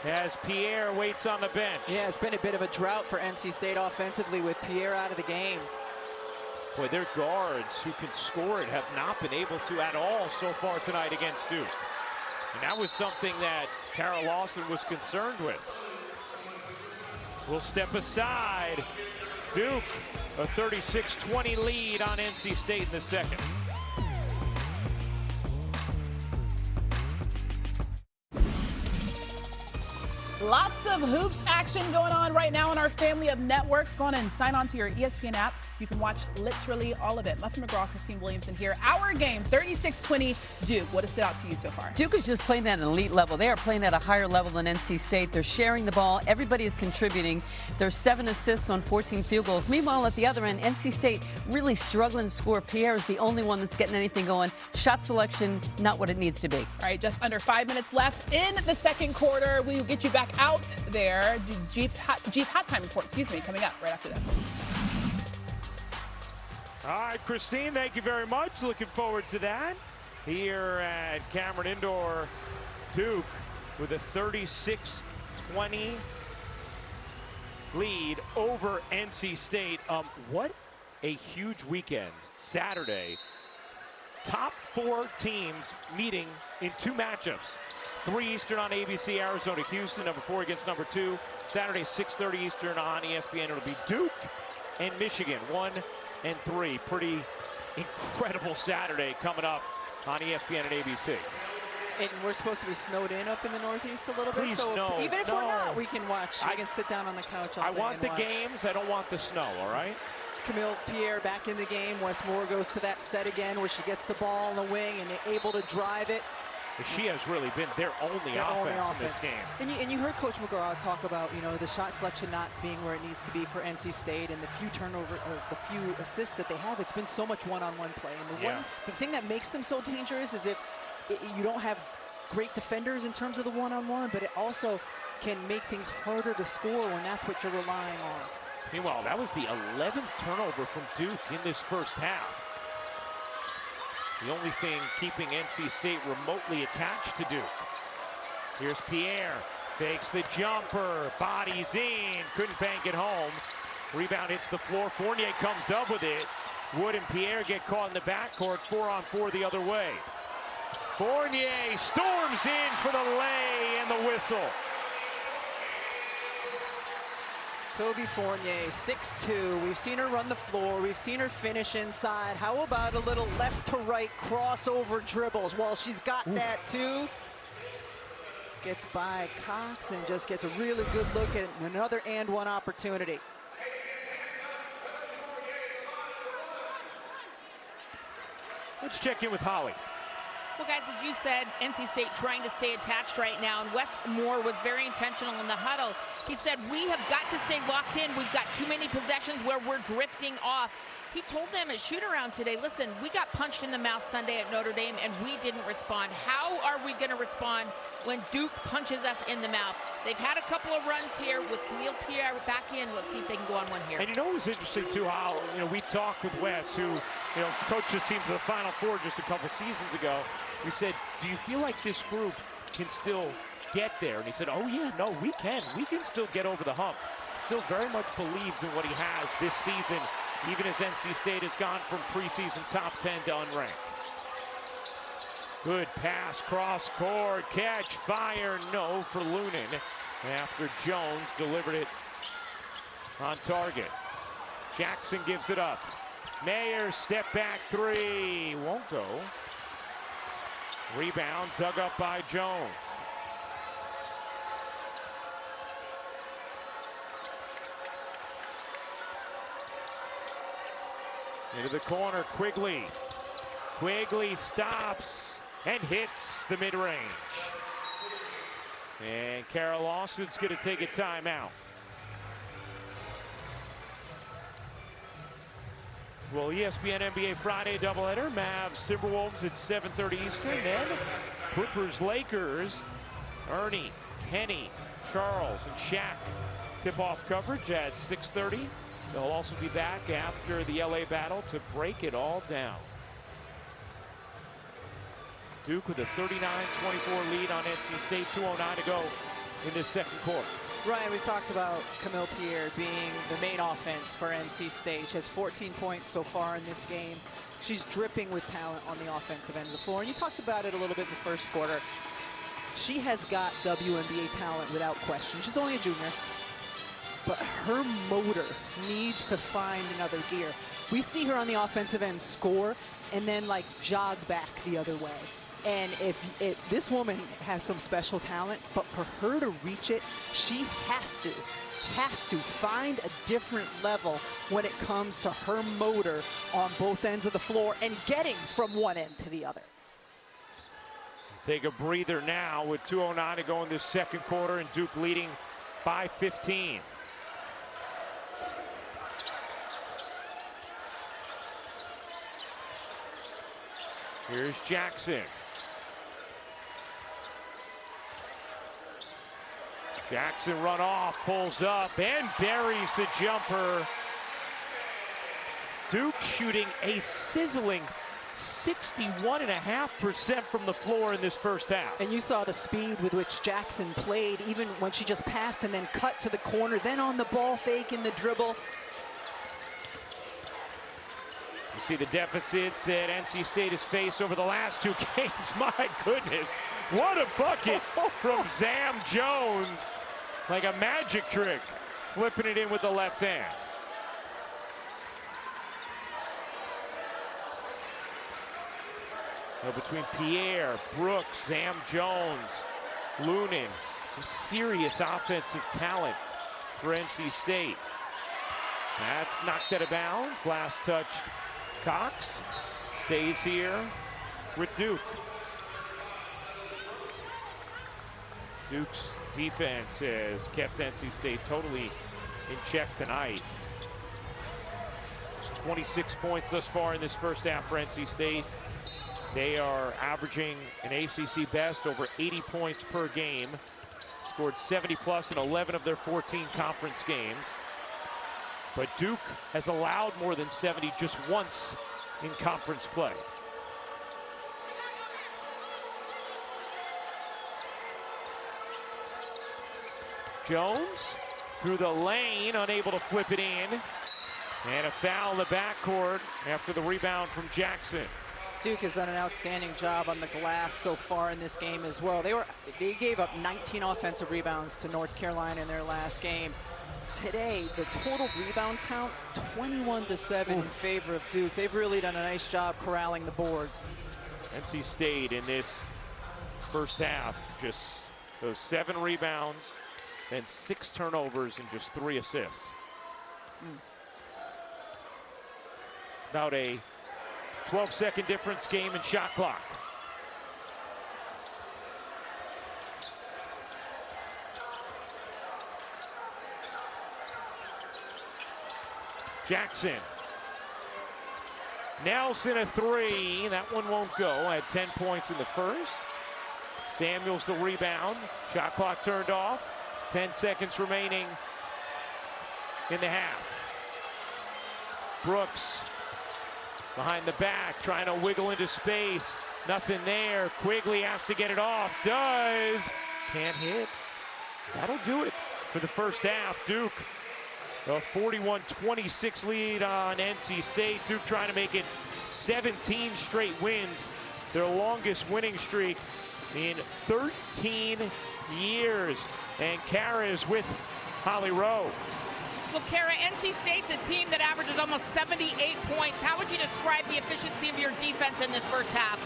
as Pierre waits on the bench. Yeah, it's been a bit of a drought for NC State offensively with Pierre out of the game. Boy, their guards who can score it have not been able to at all so far tonight against Duke. And that was something that Kara Lawson was concerned with. We'll step aside. Duke, a 36-20 lead on NC State in the second. Lots of hoops action going on right now on our family of networks. Go on and sign on to your ESPN app. You can watch literally all of it. Muffin McGraw, Christine Williamson here. Our game, 36-20 Duke. What has stood out to you so far? Duke is just playing at an elite level. They are playing at a higher level than NC State. They're sharing the ball. Everybody is contributing. There's 7 assists on 14 field goals. Meanwhile, at the other end, NC State really struggling to score. Pierre is the only one that's getting anything going. Shot selection, not what it needs to be. All right, just under 5 minutes left in the second quarter. We will get you back out there. Jeep halftime report, coming up right after this. All right, Christine, thank you very much. Looking forward to that. Here at Cameron Indoor, Duke with a 36-20 lead over NC State. What a huge weekend. Saturday, top 4 teams meeting in 2 matchups. 3 Eastern on ABC, Arizona, Houston, number 4 against number 2. Saturday, 6:30 Eastern on ESPN. It'll be Duke and Michigan, 1 and 3. Pretty incredible Saturday coming up on ESPN and ABC. And we're supposed to be snowed in up in the Northeast a little bit. Please, so no, even if no. we're not, we can watch. We can sit down on the couch all I day want and the watch. games. I don't want the snow, all right? Camille Pierre back in the game. Wes Moore goes to that set again where she gets the ball on the wing and able to drive it. She has really been their only offense in this game. And you heard Coach McGraw talk about, the shot selection not being where it needs to be for NC State and the few turnover or the few assists that they have. It's been so much one-on-one play. And the thing that makes them so dangerous is if you don't have great defenders in terms of the one-on-one, but it also can make things harder to score when that's what you're relying on. Meanwhile, that was the 11th turnover from Duke in this first half. The only thing keeping NC State remotely attached to Duke. Here's Pierre, fakes the jumper, bodies in, couldn't bank it home. Rebound hits the floor, Fournier comes up with it. Wood and Pierre get caught in the backcourt, 4-on-4 the other way. Fournier storms in for the lay and the whistle. Toby Fournier, 6'2". We've seen her run the floor. We've seen her finish inside. How about a little left to right crossover dribbles? Well, she's got that too. Gets by Cox and just gets a really good look at another and one opportunity. Let's check in with Holly. Well, guys, as you said, NC State trying to stay attached right now, and Wes Moore was very intentional in the huddle. He said, we have got to stay locked in. We've got too many possessions where we're drifting off. He told them at shoot-around today, listen, we got punched in the mouth Sunday at Notre Dame, and we didn't respond. How are we going to respond when Duke punches us in the mouth? They've had a couple of runs here with Camille Pierre back in. Let's see if they can go on one here. And you know what was interesting, too, how, we talked with Wes, who, coached his team to the Final Four just a couple seasons ago. We said, do you feel like this group can still get there? And he said, oh, yeah, no, we can. We can still get over the hump. Still very much believes in what he has this season, even as NC State has gone from preseason top 10 to unranked. Good pass, cross court, catch, fire, no for Lunin after Jones delivered it on target. Jackson gives it up. Mayer, step back three, won't go. Rebound dug up by Jones. Into the corner, Quigley. Quigley stops and hits the mid-range. And Kara Lawson's going to take a timeout. Well, ESPN NBA Friday doubleheader. Mavs Timberwolves at 7:30 Eastern. Then Clippers Lakers. Ernie, Kenny, Charles, and Shaq tip-off coverage at 6:30. They'll also be back after the LA battle to break it all down. Duke with a 39-24 lead on NC State. 2:09 to go in this second quarter. Ryan, we've talked about Camille Pierre being the main offense for NC State. She has 14 points so far in this game. She's dripping with talent on the offensive end of the floor. And you talked about it a little bit in the first quarter. She has got WNBA talent without question. She's only a junior, but her motor needs to find another gear. We see her on the offensive end score and then jog back the other way. And if this woman has some special talent, but for her to reach it, she has to find a different level when it comes to her motor on both ends of the floor and getting from one end to the other. Take a breather now with 2:09 to go in this second quarter, and Duke leading by 15. Here's Jackson. Jackson run off, pulls up, and buries the jumper. Duke shooting a sizzling 61.5% from the floor in this first half. And you saw the speed with which Jackson played, even when she just passed and then cut to the corner, then on the ball fake in the dribble. You see the deficits that NC State has faced over the last two games. My goodness, what a bucket from Zam Jones. Like a magic trick, flipping it in with the left hand. Now between Pierre, Brooks, Zam Jones, Lunin, some serious offensive talent for NC State. That's knocked out of bounds. Last touch, Cox stays here with Duke. Duke's defense has kept NC State totally in check tonight. It's 26 points thus far in this first half for NC State. They are averaging an ACC best over 80 points per game. Scored 70 plus in 11 of their 14 conference games. But Duke has allowed more than 70 just once in conference play. Jones through the lane, unable to flip it in. And a foul in the backcourt after the rebound from Jackson. Duke has done an outstanding job on the glass so far in this game as well. They gave up 19 offensive rebounds to North Carolina in their last game. Today, the total rebound count, 21-7 in favor of Duke. They've really done a nice job corralling the boards. NC State in this first half, just those 7 rebounds and 6 turnovers and just 3 assists. About a 12-second difference game in shot clock. Jackson. Nelson a 3. That one won't go. Had 10 points in the first. Samuels the rebound. Shot clock turned off. 10 seconds remaining in the half. Brooks behind the back, trying to wiggle into space. Nothing there. Quigley has to get it off. Does. Can't hit. That'll do it for the first half. Duke, a 41-26 lead on NC State. Duke trying to make it 17 straight wins. Their longest winning streak in 13 years. And Kara is with Holly Rowe. Well, Kara, NC State's a team that averages almost 78 points. How would you describe the efficiency of your defense in this first half?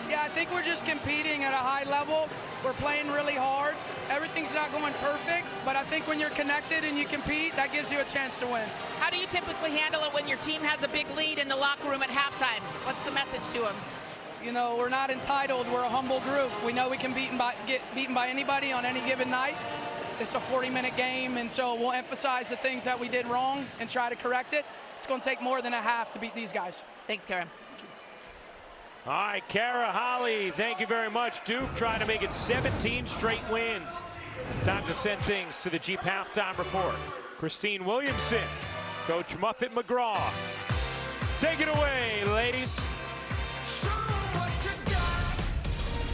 Yeah, I think we're just competing at a high level. We're playing really hard. Everything's not going perfect, but I think when you're connected and you compete, that gives you a chance to win. How do you typically handle it when your team has a big lead in the locker room at halftime? What's the message to them? You know, we're not entitled. We're a humble group. We know we can get beaten by anybody on any given night. It's a 40-minute game, and so we'll emphasize the things that we did wrong and try to correct it. It's going to take more than a half to beat these guys. Thanks, Kara. All right, Kara, Holly, thank you very much. Duke trying to make it 17 straight wins. Time to send things to the Jeep halftime report. Christine Williamson, Coach Muffet McGraw. Take it away, ladies.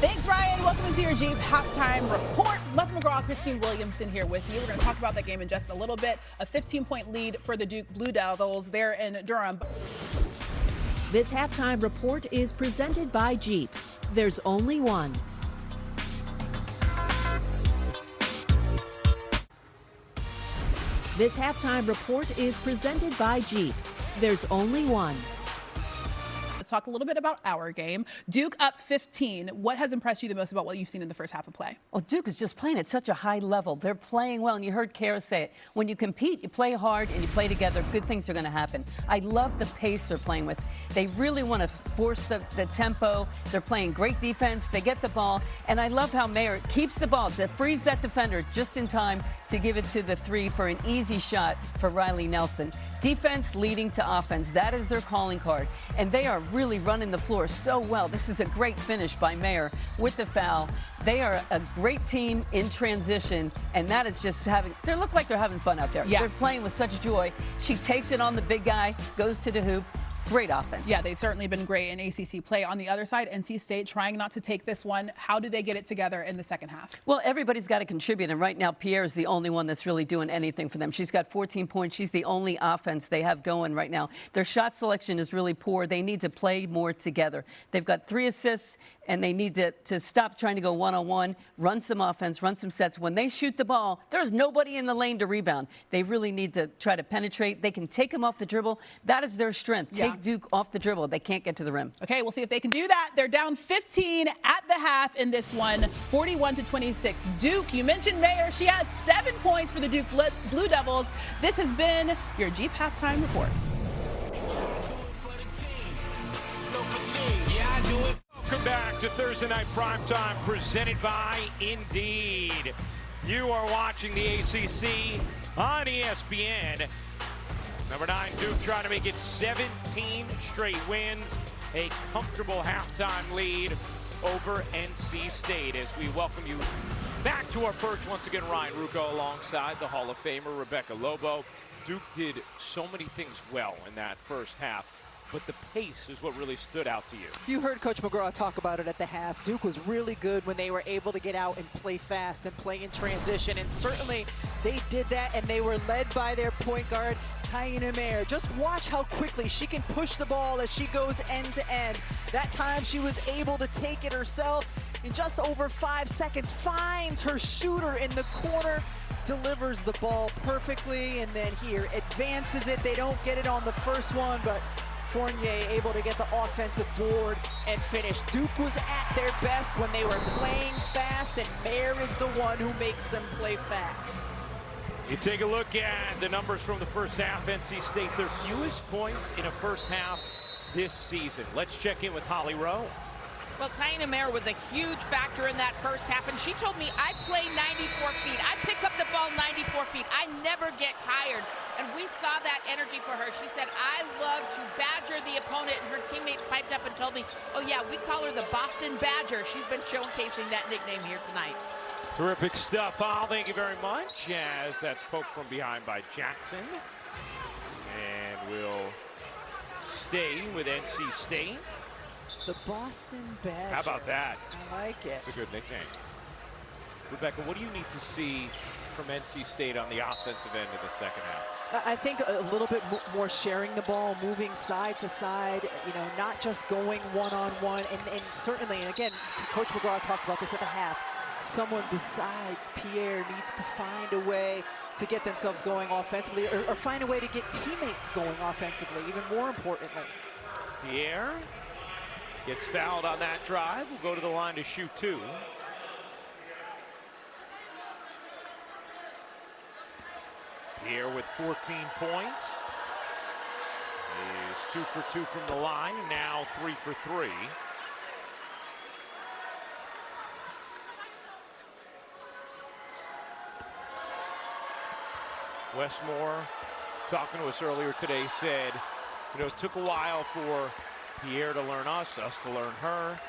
Thanks, Ryan. Welcome into your Jeep halftime report. Muffet McGraw, Christine Williamson here with you. We're going to talk about that game in just a little bit. A 15-point lead for the Duke Blue Devils there in Durham. This halftime report is presented by Jeep. There's only one. This halftime report is presented by Jeep. There's only one. Let's talk a little bit about our game. Duke up 15. What has impressed you the most about what you've seen in the first half of play? Well, Duke is just playing at such a high level. They're playing well, and you heard Kara say it. When you compete, you play hard, and you play together, good things are going to happen. I love the pace they're playing with. They really want to force the tempo. They're playing great defense. They get the ball, and I love how Mayer keeps the ball to freeze that defender just in time to give it to the 3 for an easy shot for Riley Nelson. Defense leading to offense. That is their calling card, and they are really running the floor so well. This is a great finish by Mayer with the foul. They are a great team in transition, and that is just they look like they're having fun out there. Yeah. They're playing with such joy. She takes it on the big guy, goes to the hoop. Great offense. Yeah, they've certainly been great in ACC play. On the other side, NC State trying not to take this one. How do they get it together in the second half? Well, everybody's got to contribute, and right now Pierre is the only one that's really doing anything for them. She's got 14 points. She's the only offense they have going right now. Their shot selection is really poor. They need to play more together. They've got 3 assists, and they need to stop trying to go one-on-one, run some offense, run some sets. When they shoot the ball, there's nobody in the lane to rebound. They really need to try to penetrate. They can take them off the dribble. That is their strength. Yeah. Take Duke off the dribble. They can't get to the rim. Okay, we'll see if they can do that. They're down 15 at the half in this one, 41-26. Duke, you mentioned Mayer. She had 7 points for the Duke Blue Devils. This has been your Jeep halftime report. Welcome back to Thursday Night Primetime, presented by Indeed. You are watching the ACC on ESPN. Number 9, Duke trying to make it 17 straight wins. A comfortable halftime lead over NC State as we welcome you back to our perch once again. Ryan Rucco alongside the Hall of Famer Rebecca Lobo. Duke did so many things well in that first half, but the pace is what really stood out to you. You heard Coach McGraw talk about it at the half. Duke was really good when they were able to get out and play fast and play in transition, and certainly they did that, and they were led by their point guard, Taina Mayer. Just watch how quickly she can push the ball as she goes end to end. That time she was able to take it herself in just over 5 seconds, finds her shooter in the corner, delivers the ball perfectly, and then here advances it. They don't get it on the first one, but Fournier able to get the offensive board and finish. Duke was at their best when they were playing fast, and Mayer is the one who makes them play fast. You take a look at the numbers from the first half. NC State, their fewest points in a first half this season. Let's check in with Holly Rowe. Well, Taina Mayer was a huge factor in that first half, and she told me, I play 94 feet. I pick up the ball 94 feet. I never get tired. And we saw that energy for her. She said, I love to badger the opponent, and her teammates piped up and told me, oh yeah, we call her the Boston Badger. She's been showcasing that nickname here tonight. Terrific stuff, Hal. Thank you very much. As that's poked from behind by Jackson. And we'll stay with NC State. The Boston Badger. How about that? I like it. It's a good nickname. Rebecca, what do you need to see from NC State on the offensive end of the second half? I think a little bit more sharing the ball, moving side to side, not just going one-on-one, and certainly, and again, Coach McGraw talked about this at the half, someone besides Pierre needs to find a way to get themselves going offensively, or find a way to get teammates going offensively, even more importantly. Pierre gets fouled on that drive. Will go to the line to shoot two. Pierre with 14 points. Is 2 for 2 from the line, now 3 for 3. Westmore, talking to us earlier today, said, it took a while for Pierre to learn us to learn her,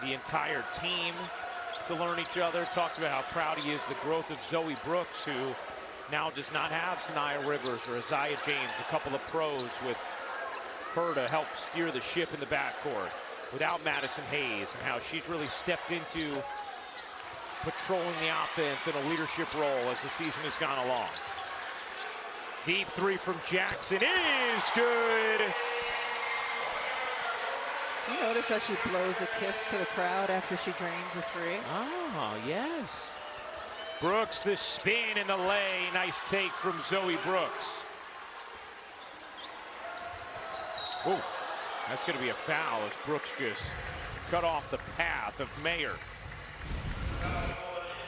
the entire team to learn each other. Talked about how proud he is of the growth of Zoe Brooks, who now does not have Sanaya Rivers or Isaiah James, a couple of pros with her to help steer the ship in the backcourt, without Madison Hayes, and how she's really stepped into patrolling the offense in a leadership role as the season has gone along. Deep three from Jackson is good. Do you notice how she blows a kiss to the crowd after she drains a three? Oh, yes. Brooks, the spin and the lay. Nice take from Zoe Brooks. Oh, that's going to be a foul as Brooks just cut off the path of Mayer.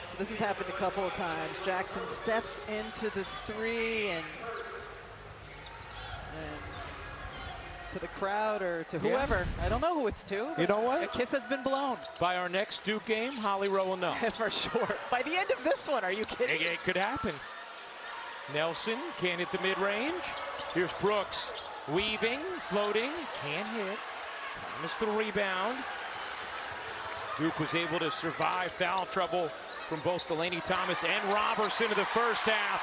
So this has happened a couple of times. Jackson steps into the three and to the crowd or to whoever. Yeah. I don't know who it's to. You know what? A kiss has been blown. By our next Duke game, Holly Rowe will know. For sure. By the end of this one, are you kidding? It could happen. Nelson can't hit the mid-range. Here's Brooks weaving, floating, can't hit. Thomas the rebound. Duke was able to survive foul trouble from both Delaney Thomas and Robertson in the first half.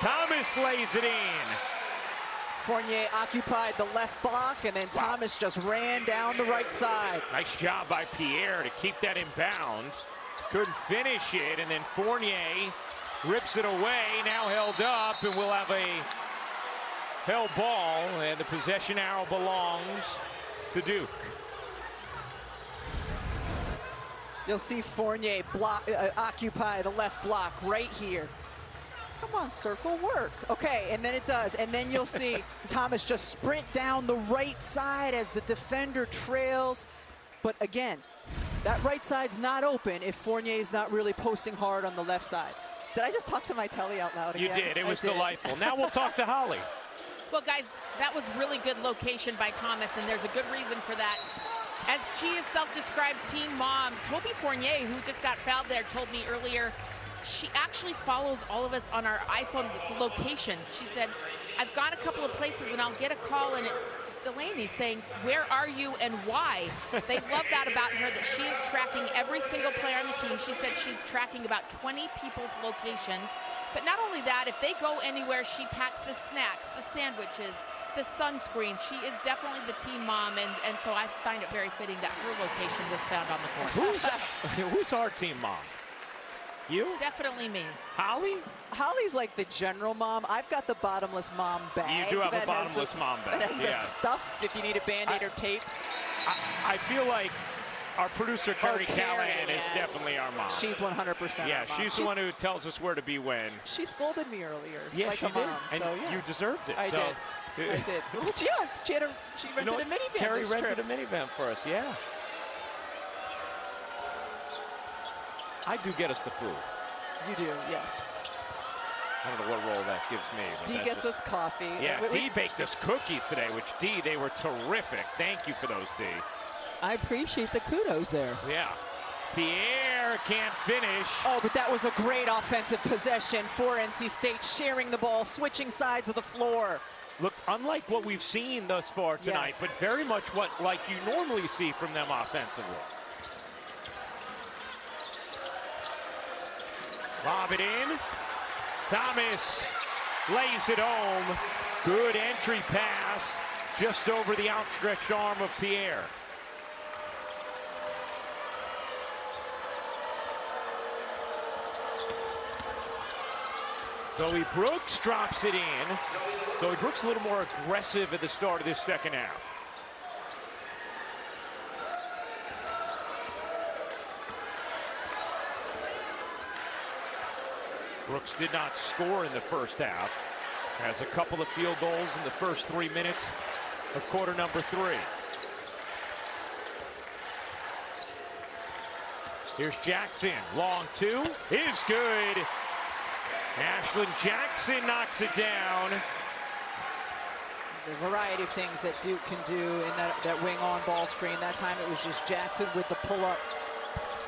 Thomas lays it in. Fournier occupied the left block, and then Thomas just ran down the right side. Nice job by Pierre to keep that in bounds. Couldn't finish it, and then Fournier rips it away, now held up, and we'll have a held ball, and the possession arrow belongs to Duke. You'll see Fournier occupy the left block right here. Come on, circle, work. Okay, and then it does. And then you'll see Thomas just sprint down the right side as the defender trails. But again, that right side's not open if Fournier's not really posting hard on the left side. Did I just talk to my telly out loud again? You did. It was delightful. Now we'll talk to Holly. Well, guys, that was really good location by Thomas, and there's a good reason for that. As she is self-described team mom, Toby Fournier, who just got fouled there, told me earlier, she actually follows all of us on our iPhone locations. She said, I've gone a couple of places and I'll get a call and it's Delaney saying, where are you and why? They love that about her, that she is tracking every single player on the team. She said she's tracking about 20 people's locations. But not only that, if they go anywhere, she packs the snacks, the sandwiches, the sunscreen. She is definitely the team mom, and so I find it very fitting that her location was found on the court. Who's our team mom? You? Definitely me. Holly? Holly's like the general mom. I've got the bottomless mom bag. You do have a bottomless mom bag. That has the stuff if you need a Band-Aid or tape. I feel like our producer, Carrie Callahan, is yes. definitely our mom. She's 100% Yeah, our mom. she's the one who tells us where to be when. She scolded me earlier, Yeah, like she a mom. did. So, And yeah. you deserved it. I so. did. I did. Well, she rented a minivan. Carrie this rented trip. a minivan for us, yeah. I do get us the food. You do, yes. I don't know what role that gives me. But Dee gets us coffee. Yeah, Dee baked us cookies today, which, Dee, they were terrific. Thank you for those, Dee. I appreciate the kudos there. Yeah. Pierre can't finish. Oh, but that was a great offensive possession for NC State, sharing the ball, switching sides of the floor. Looked unlike what we've seen thus far tonight, Yes. but very much like you normally see from them offensively. Lob it in. Thomas lays it home. Good entry pass just over the outstretched arm of Pierre. Zoe Brooks drops it in. Zoe Brooks a little more aggressive at the start of this second half. Brooks did not score in the first half. Has a couple of field goals in the first 3 minutes of quarter number 3. Here's Jackson. Long two is good. Ashlyn Jackson knocks it down. The variety of things that Duke can do in that wing on ball screen. That time it was just Jackson with the pull-up.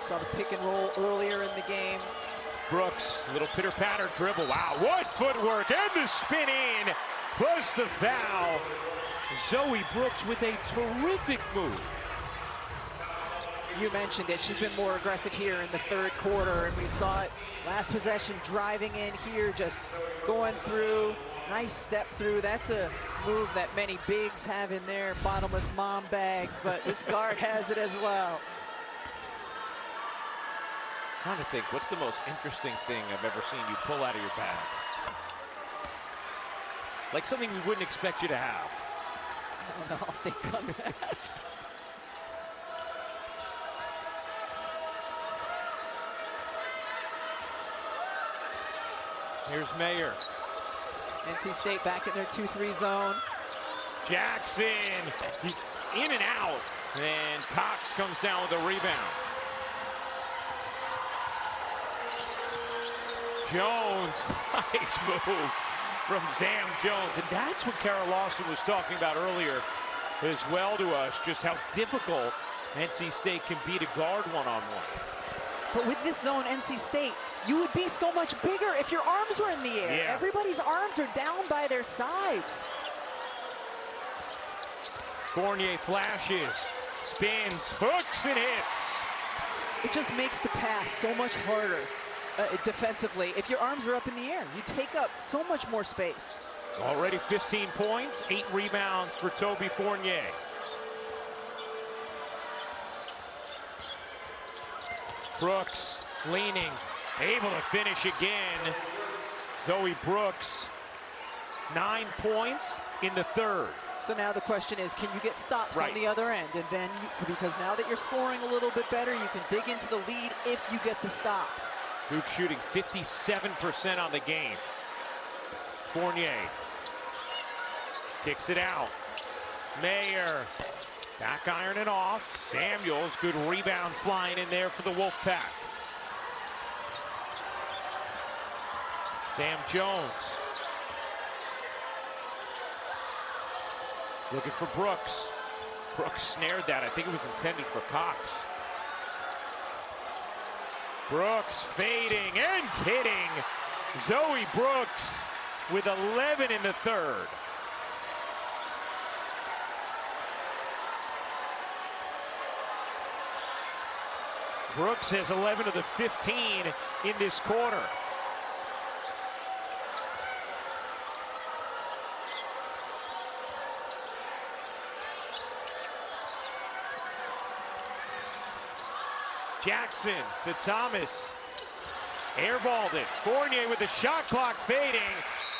Saw the pick and roll earlier in the game. Brooks, little pitter-patter dribble. Wow, what footwork, and the spin in, plus the foul. Zoe Brooks with a terrific move. You mentioned it. She's been more aggressive here in the third quarter, and we saw it last possession, driving in here, just going through. Nice step through. That's a move that many bigs have in their bottomless mom bags, but this guard has it as well. Trying to think, what's the most interesting thing I've ever seen you pull out of your bag? Like something we wouldn't expect you to have. I don't know, I'll think on that. Here's Mayer. NC State back in their 2-3 zone. Jackson, in and out, and Cox comes down with a rebound. Jones, nice move from Zam Jones, and that's what Kara Lawson was talking about earlier as well to us, just how difficult NC State can be to guard one-on-one. But with this zone, NC State, you would be so much bigger if your arms were in the air. Yeah. Everybody's arms are down by their sides. Fournier flashes, spins, hooks, and hits. It just makes the pass so much harder defensively. If your arms are up in the air, you take up so much more space. Already 15 points, 8 rebounds for Toby Fournier. Brooks leaning, able to finish again. Zoe Brooks, 9 points in the third. So now the question is, can you get stops Right. on the other end? And then, because now that you're scoring a little bit better, you can dig into the lead if you get the stops. Duke shooting 57% on the game. Fournier kicks it out. Mayer back ironing off. Samuels, good rebound flying in there for the Wolfpack. Sam Jones looking for Brooks. Brooks snared that. I think it was intended for Cox. Brooks fading and hitting. Zoe Brooks with 11 in the third. Brooks has 11 of the 15 in this quarter. Jackson to Thomas. Airballed it. Fournier with the shot clock fading.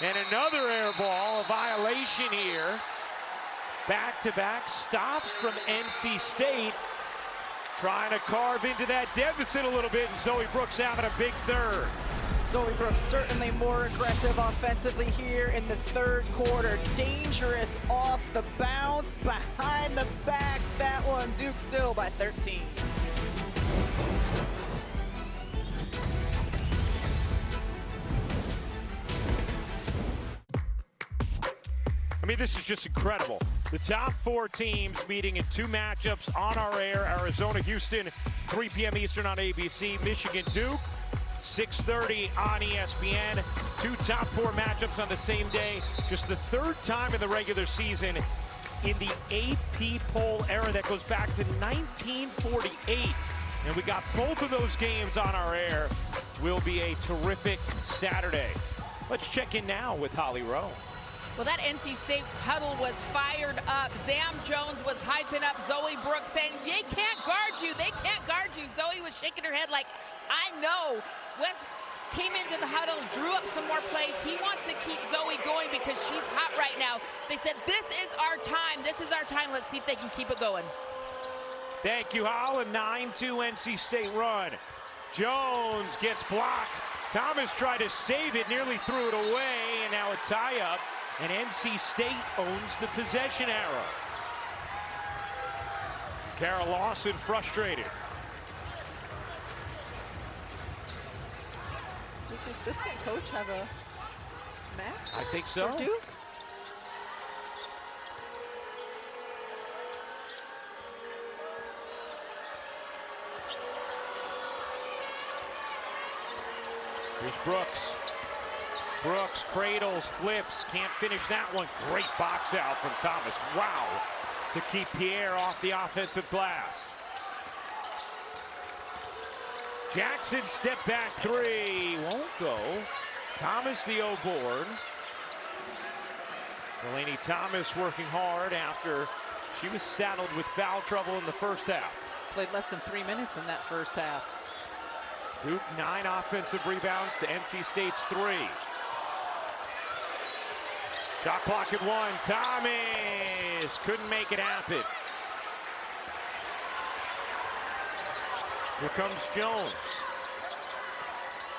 And another air ball, a violation here. Back-to-back stops from NC State. Trying to carve into that deficit a little bit. Zoe Brooks having a big third. Zoe Brooks certainly more aggressive offensively here in the third quarter. Dangerous off the bounce, behind the back. That one, Duke still by 13. I mean, this is just incredible. The top 4 teams meeting in 2 matchups on our air. Arizona, Houston, 3 p.m. Eastern on ABC. Michigan, Duke, 6:30 on ESPN. 2 top 4 matchups on the same day. Just the 3rd time in the regular season in the AP poll era. That goes back to 1948. And we got both of those games on our air. Will be a terrific Saturday. Let's check in now with Holly Rowe. Well, that NC State huddle was fired up. Zam Jones was hyping up Zoe Brooks, saying, they can't guard you. They can't guard you. Zoe was shaking her head like, I know. Wes came into the huddle, drew up some more plays. He wants to keep Zoe going because she's hot right now. They said, this is our time. This is our time. Let's see if they can keep it going. Thank you, Hall. A 9-2 NC State run. Jones gets blocked. Thomas tried to save it, nearly threw it away, and now a tie-up. And NC State owns the possession arrow. Kara Lawson frustrated. Does the assistant coach have a mask? I think so. For Duke? Here's Brooks. Brooks cradles, flips, can't finish that one. Great box out from Thomas. Wow, to keep Pierre off the offensive glass. Jackson step back 3, won't go. Thomas the O board. Delaney Thomas working hard after she was saddled with foul trouble in the first half. Played less than 3 minutes in that first half. Duke 9 offensive rebounds to NC State's 3. Shot clock at 1. Thomas couldn't make it happen. Here comes Jones.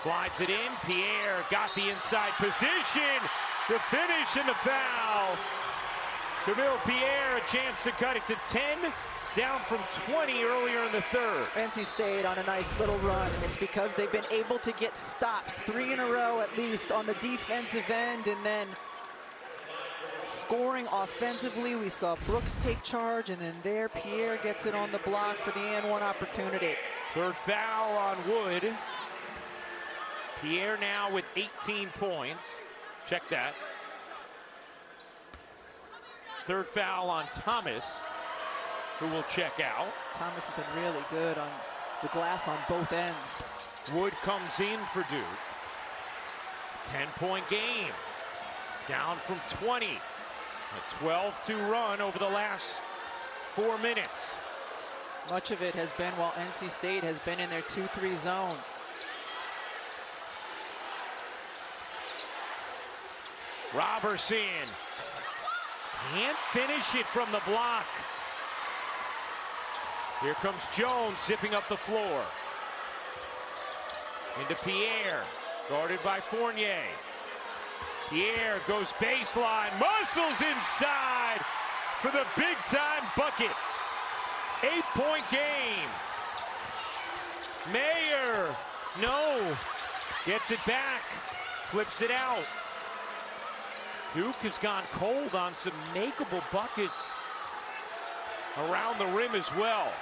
Slides it in. Pierre got the inside position. The finish and the foul. Camille Pierre a chance to cut it to 10. Down from 20 earlier in the third. NC State on a nice little run, and it's because they've been able to get stops 3 in a row at least on the defensive end, and then scoring offensively. We saw Brooks take charge, and then there Pierre gets it on the block for the and one opportunity. Third foul on Wood. Pierre now with 18 points. Check that. Third foul on Thomas, who will check out. Thomas has been really good on the glass on both ends. Wood comes in for Duke. 10-point game. Down from 20. A 12-2 run over the last 4 minutes. Much of it has been while NC State has been in their 2-3 zone. Robertson can't finish it from the block. Here comes Jones zipping up the floor. Into Pierre, guarded by Fournier. Pierre goes baseline, muscles inside for the big-time bucket. 8-point game. Mayer, no, gets it back, flips it out. Duke has gone cold on some makeable buckets around the rim as well,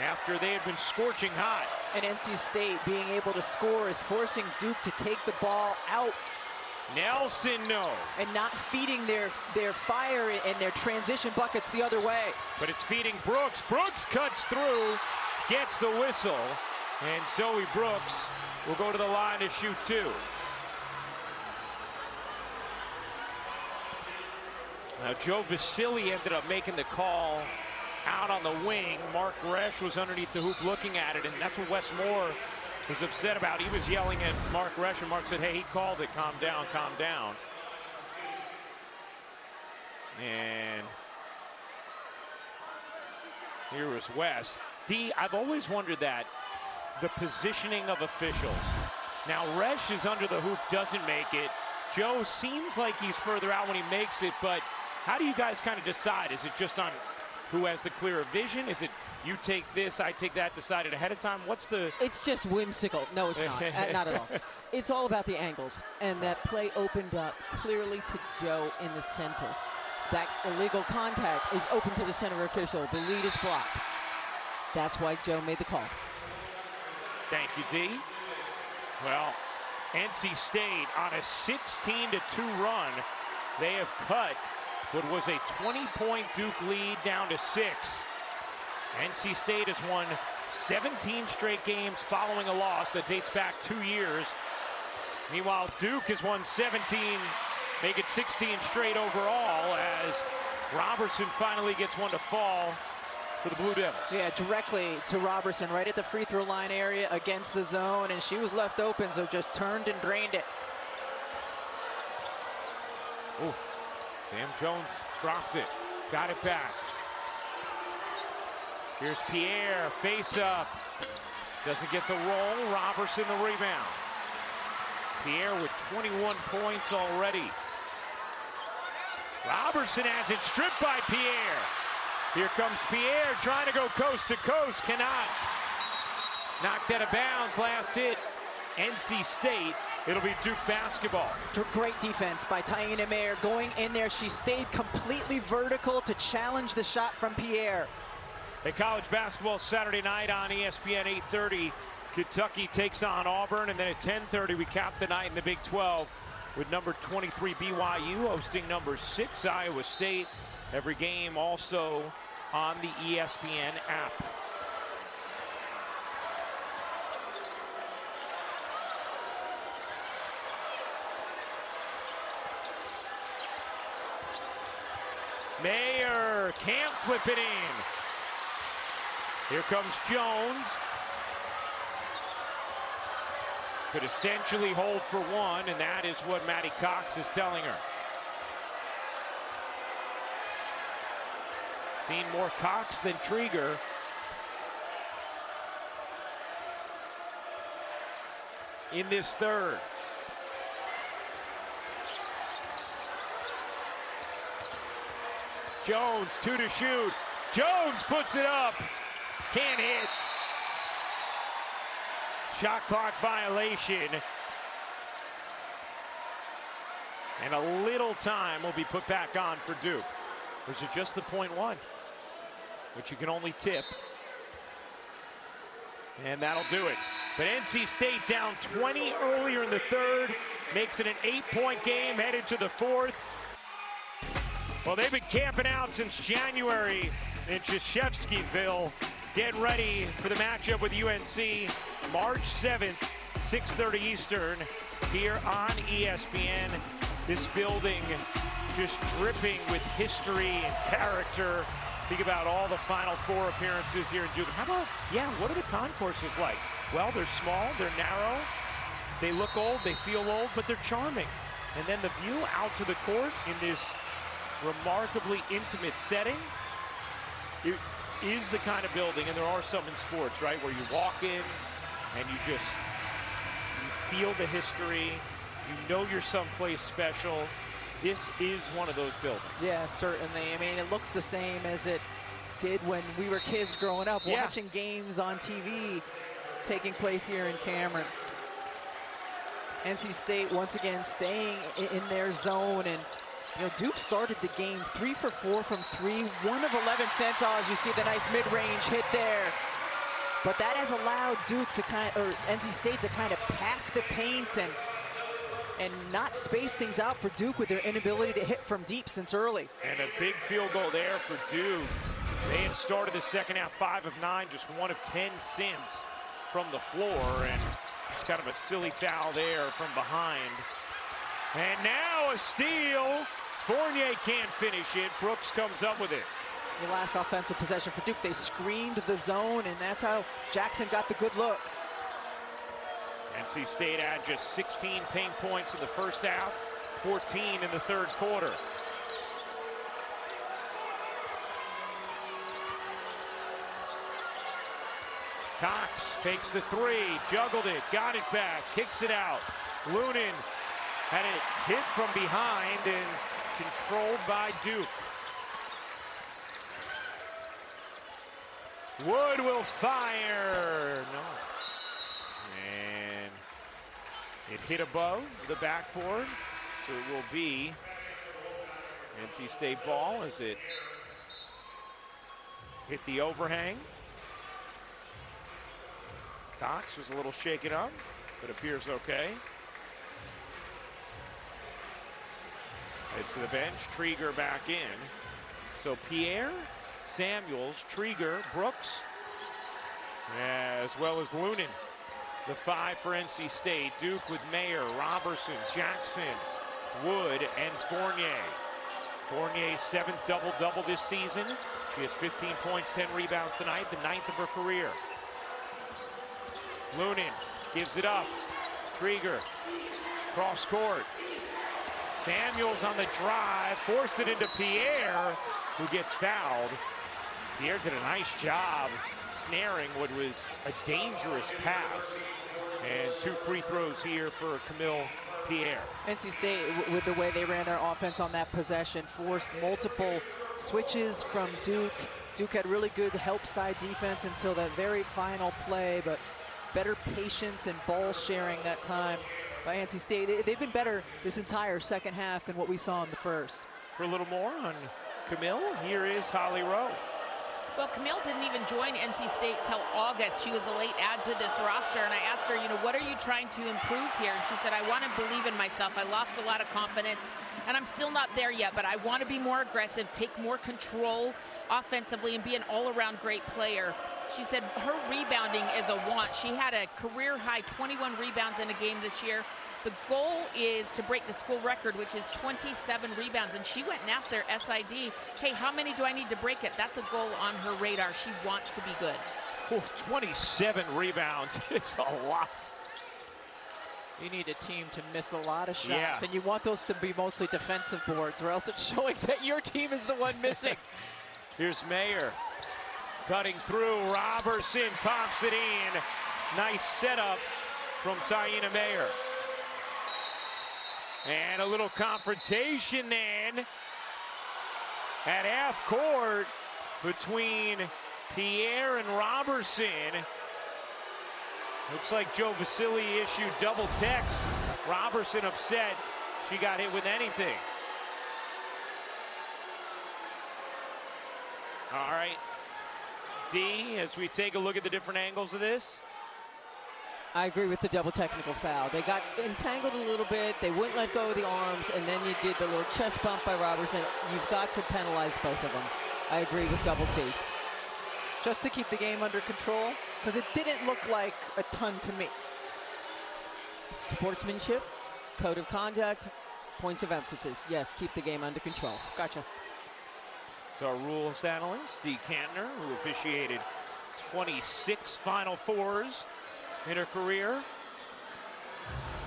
after they had been scorching hot. And NC State being able to score is forcing Duke to take the ball out. Nelson, no. And not feeding their fire and their transition buckets the other way. But it's feeding Brooks. Brooks cuts through. gets the whistle, and Zoe Brooks will go to the line to shoot 2. Now Joe Vasili ended up making the call out on the wing. Mark Resch was underneath the hoop looking at it, and that's what Wes Moore was upset about. He was yelling at Mark Resch, and Mark said, hey, he called it, calm down, calm down. And here was Wes. I've always wondered that, the positioning of officials. Now Resch is under the hoop, doesn't make it. Joe seems like he's further out when he makes it, but how do you guys kind of decide? Is it just on who has the clearer vision? Is it you take this, I take that, decided ahead of time? What's the... It's just whimsical. No, it's not. Not at all. It's all about the angles. And that play opened up clearly to Joe in the center. That illegal contact is open to the center official. The lead is blocked. That's why Joe made the call. Thank you, D. Well, NC State on a 16-2 run. They have cut what was a 20-point Duke lead down to 6. NC State has won 17 straight games following a loss that dates back 2 years. Meanwhile, Duke has won 17, make it 16 straight overall, as Robertson finally gets one to fall for the Blue Devils. Yeah, directly to Robertson, right at the free throw line area against the zone, and she was left open, so just turned and drained it. Oh, Sam Jones dropped it, got it back. Here's Pierre, face up. Doesn't get the roll, Robertson the rebound. Pierre with 21 points already. Robertson has it stripped by Pierre. Here comes Pierre trying to go coast to coast, cannot. Knocked out of bounds, last hit, NC State. It'll be Duke basketball. Great defense by Taina Mayer going in there. She stayed completely vertical to challenge the shot from Pierre. A college basketball Saturday night on ESPN 8:30. Kentucky takes on Auburn, and then at 10:30 we cap the night in the Big 12 with number 23 BYU hosting number 6 Iowa State. Every game also on the ESPN app. Mayer can't flip it in. Here comes Jones. Could essentially hold for one, and that is what Maddie Cox is telling her. Seen more Cox than Trieger. In this third. Jones, 2 to shoot. Jones puts it up. Can't hit. Shot clock violation. And a little time will be put back on for Duke. Or is it just the .1? Which you can only tip. And that'll do it. But NC State down 20 earlier in the third. Makes it an 8-point game headed to the fourth. Well, they've been camping out since January in Krzyzewskiville. Getting ready for the matchup with UNC March 7th, 6:30 Eastern, here on ESPN. This building just dripping with history and character. Think about all the Final Four appearances here in Duke. How about, what are the concourses like? Well, they're small, they're narrow, they look old, they feel old, but they're charming. And then the view out to the court in this remarkably intimate setting, it is the kind of building, and there are some in sports, right, where you walk in and you feel the history, you know you're someplace special. This is one of those buildings. Yeah, certainly. I mean, it looks the same as it did when we were kids growing up, watching games on TV taking place here in Cameron. NC State once again staying in their zone, and Duke started the game 3 for 4 from 3, 1 of 11 Sensaws. You see the nice mid-range hit there. But that has allowed Duke to NC State to kind of pack the paint and not space things out for Duke with their inability to hit from deep since early. And a big field goal there for Duke. They had started the second half 5 of 9, just 1 of 10 since from the floor, and just kind of a silly foul there from behind. And now a steal. Fournier can't finish it. Brooks comes up with it. The last offensive possession for Duke, they screened the zone, and that's how Jackson got the good look. NC State had just 16 paint points in the first half, 14 in the third quarter. Cox fakes the 3, juggled it, got it back, kicks it out. Lunin had it hit from behind and controlled by Duke. Wood will fire. No. And it hit above the backboard, so it will be NC State ball as it hit the overhang. Cox was a little shaken up, but appears okay. Heads to the bench, Trieger back in. So Pierre, Samuels, Trieger, Brooks, as well as Lunin. The 5 for NC State. Duke with Mayer, Robertson, Jackson, Wood, and Fournier. Fournier's 7th double-double this season. She has 15 points, 10 rebounds tonight, the 9th of her career. Lunin gives it up. Trieger, cross court. Samuels on the drive, forced it into Pierre, who gets fouled. Pierre did a nice job snaring what was a dangerous pass. And 2 free throws here for Camille Pierre. NC State, with the way they ran their offense on that possession, forced multiple switches from Duke. Duke had really good help side defense until that very final play, but better patience and ball sharing that time by NC State. They've been better this entire second half than what we saw in the first. For a little more on Camille, here is Holly Rowe. Well, Camille didn't even join NC State till August. She was a late add to this roster, and I asked her, what are you trying to improve here? And she said, I want to believe in myself. I lost a lot of confidence, and I'm still not there yet, but I want to be more aggressive, take more control offensively, and be an all-around great player. She said her rebounding is a want. She had a career-high 21 rebounds in a game this year. The goal is to break the school record, which is 27 rebounds. And she went and asked their SID, hey, how many do I need to break it? That's a goal on her radar. She wants to be good. Oh, 27 rebounds is a lot. You need a team to miss a lot of shots, and you want those to be mostly defensive boards, or else it's showing that your team is the one missing. Here's Mayer cutting through. Robertson pops it in. Nice setup from Taina Mayer. And a little confrontation then at half court between Pierre and Robertson. Looks like Joe Vasili issued double text. Robertson upset she got hit with anything. All right, D, as we take a look at the different angles of this. I agree with the double technical foul. They got entangled a little bit. They wouldn't let go of the arms, and then you did the little chest bump by Robertson. You've got to penalize both of them. I agree with double T. Just to keep the game under control, because it didn't look like a ton to me. Sportsmanship, code of conduct, points of emphasis. Yes, keep the game under control. Gotcha. So our rules analyst, Dee Kantner, who officiated 26 Final Fours in her career.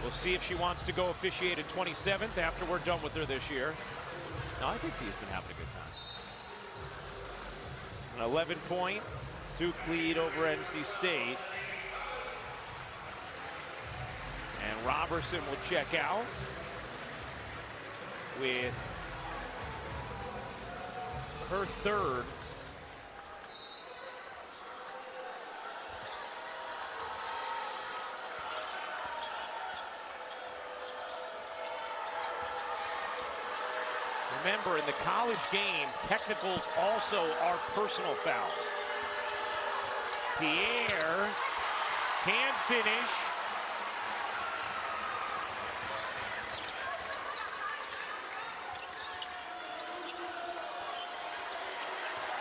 We'll see if she wants to go officiate at 27th after we're done with her this year. No, I think Dee's been having a good time. An 11-point Duke lead over NC State. And Robertson will check out with her third. Remember, in the college game, technicals also are personal fouls. Pierre can't finish.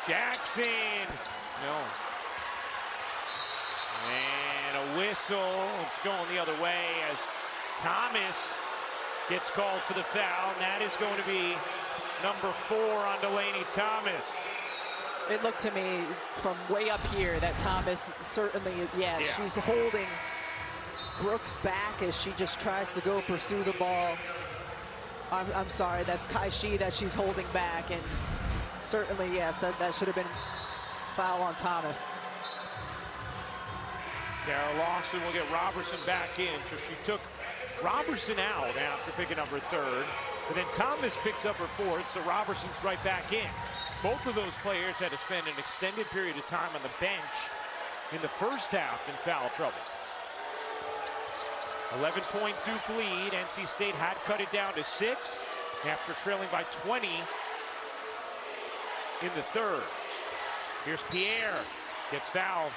Jackson. No. And a whistle. It's going the other way as Thomas gets called for the foul. And that is going to be number 4 on Delaney Thomas. It looked to me from way up here that Thomas certainly, she's holding Brooks back as she just tries to go pursue the ball. I'm sorry, that's Kai Shi that she's holding back, and certainly, yes, that should have been foul on Thomas. Carol Lawson will get Robertson back in. So she took Robertson out after picking up her 3rd. But then Thomas picks up her 4th, so Robertson's right back in. Both of those players had to spend an extended period of time on the bench in the first half in foul trouble. 11-point Duke lead. NC State had cut it down to 6 after trailing by 20 in the 3rd. Here's Pierre, gets fouled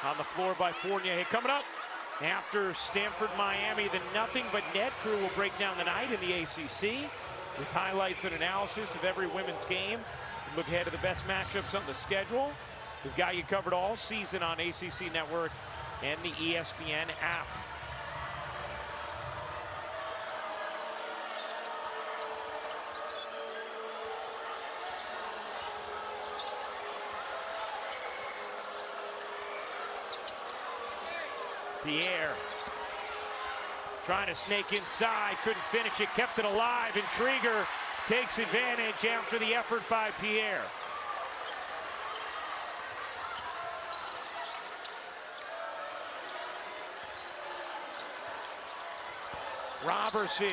on the floor by Fournier. Coming up after Stanford, Miami, the nothing but net crew will break down the night in the ACC with highlights and analysis of every women's game. Look ahead to the best matchups on the schedule. We've got you covered all season on ACC Network and the ESPN app. Pierre trying to snake inside, couldn't finish it, kept it alive, and Trieger takes advantage after the effort by Pierre. Robertson.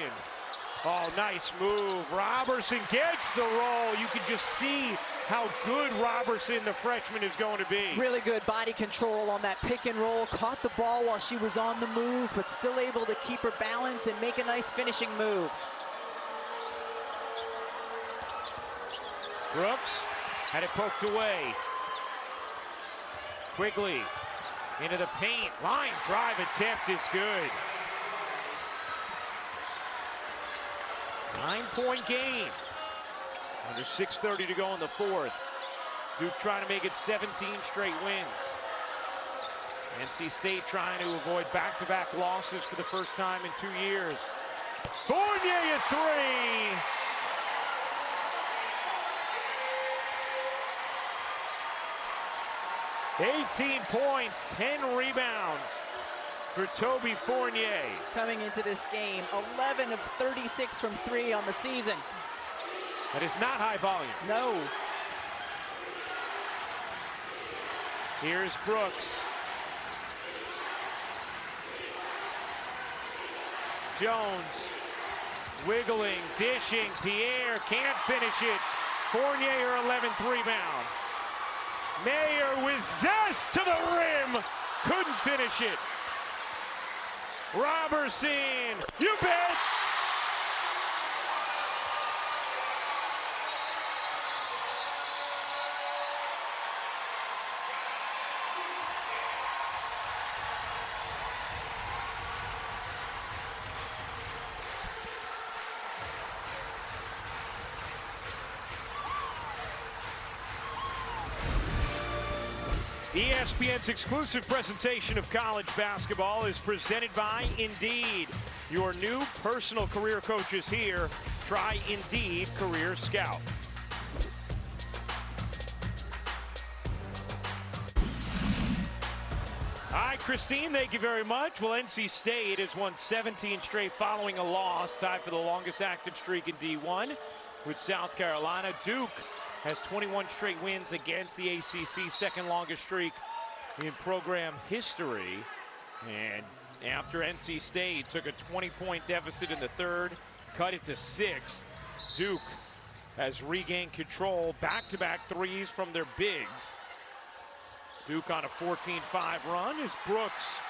Oh, nice move. Robertson gets the roll. You can just see how good Robertson, the freshman, is going to be. Really good body control on that pick and roll. Caught the ball while she was on the move, but still able to keep her balance and make a nice finishing move. Brooks had it poked away. Quigley into the paint. Line drive attempt is good. 9-point game. Under 6:30 to go in the 4th. Duke trying to make it 17 straight wins. NC State trying to avoid back-to-back losses for the first time in 2 years. Fournier at 3. $18 points, 10 rebounds for Toby Fournier. Coming into this game, 11 of 36 from 3 on the season. That is not high volume. No. Here's Brooks. Jones wiggling, dishing. Pierre can't finish it. Fournier, her 11th rebound. Mayer with zest to the rim. Couldn't finish it. Robertson, you bet. ESPN's exclusive presentation of college basketball is presented by Indeed. Your new personal career coach is here. Try Indeed Career Scout. Hi, Christine. Thank you very much. Well, NC State has won 17 straight following a loss, tied for the longest active streak in D1 with South Carolina. Duke has 21 straight wins against the ACC, second longest streak in program history. And after NC State took a 20-point deficit in the 3rd, cut it to 6, Duke has regained control. Back-to-back threes from their bigs. Duke on a 14-5 run as Brooks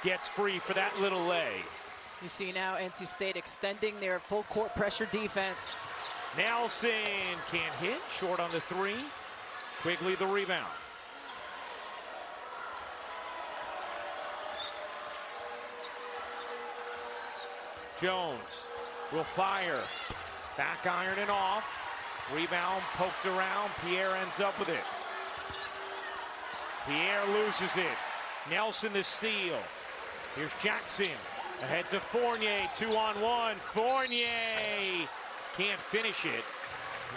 gets free for that little lay. You see now NC State extending their full court pressure defense. Nelson can't hit, short on the 3. Quigley the rebound. Jones will fire. Back iron and off. Rebound poked around. Pierre ends up with it. Pierre loses it. Nelson the steal. Here's Jackson. Ahead to Fournier. 2-on-1. Fournier can't finish it.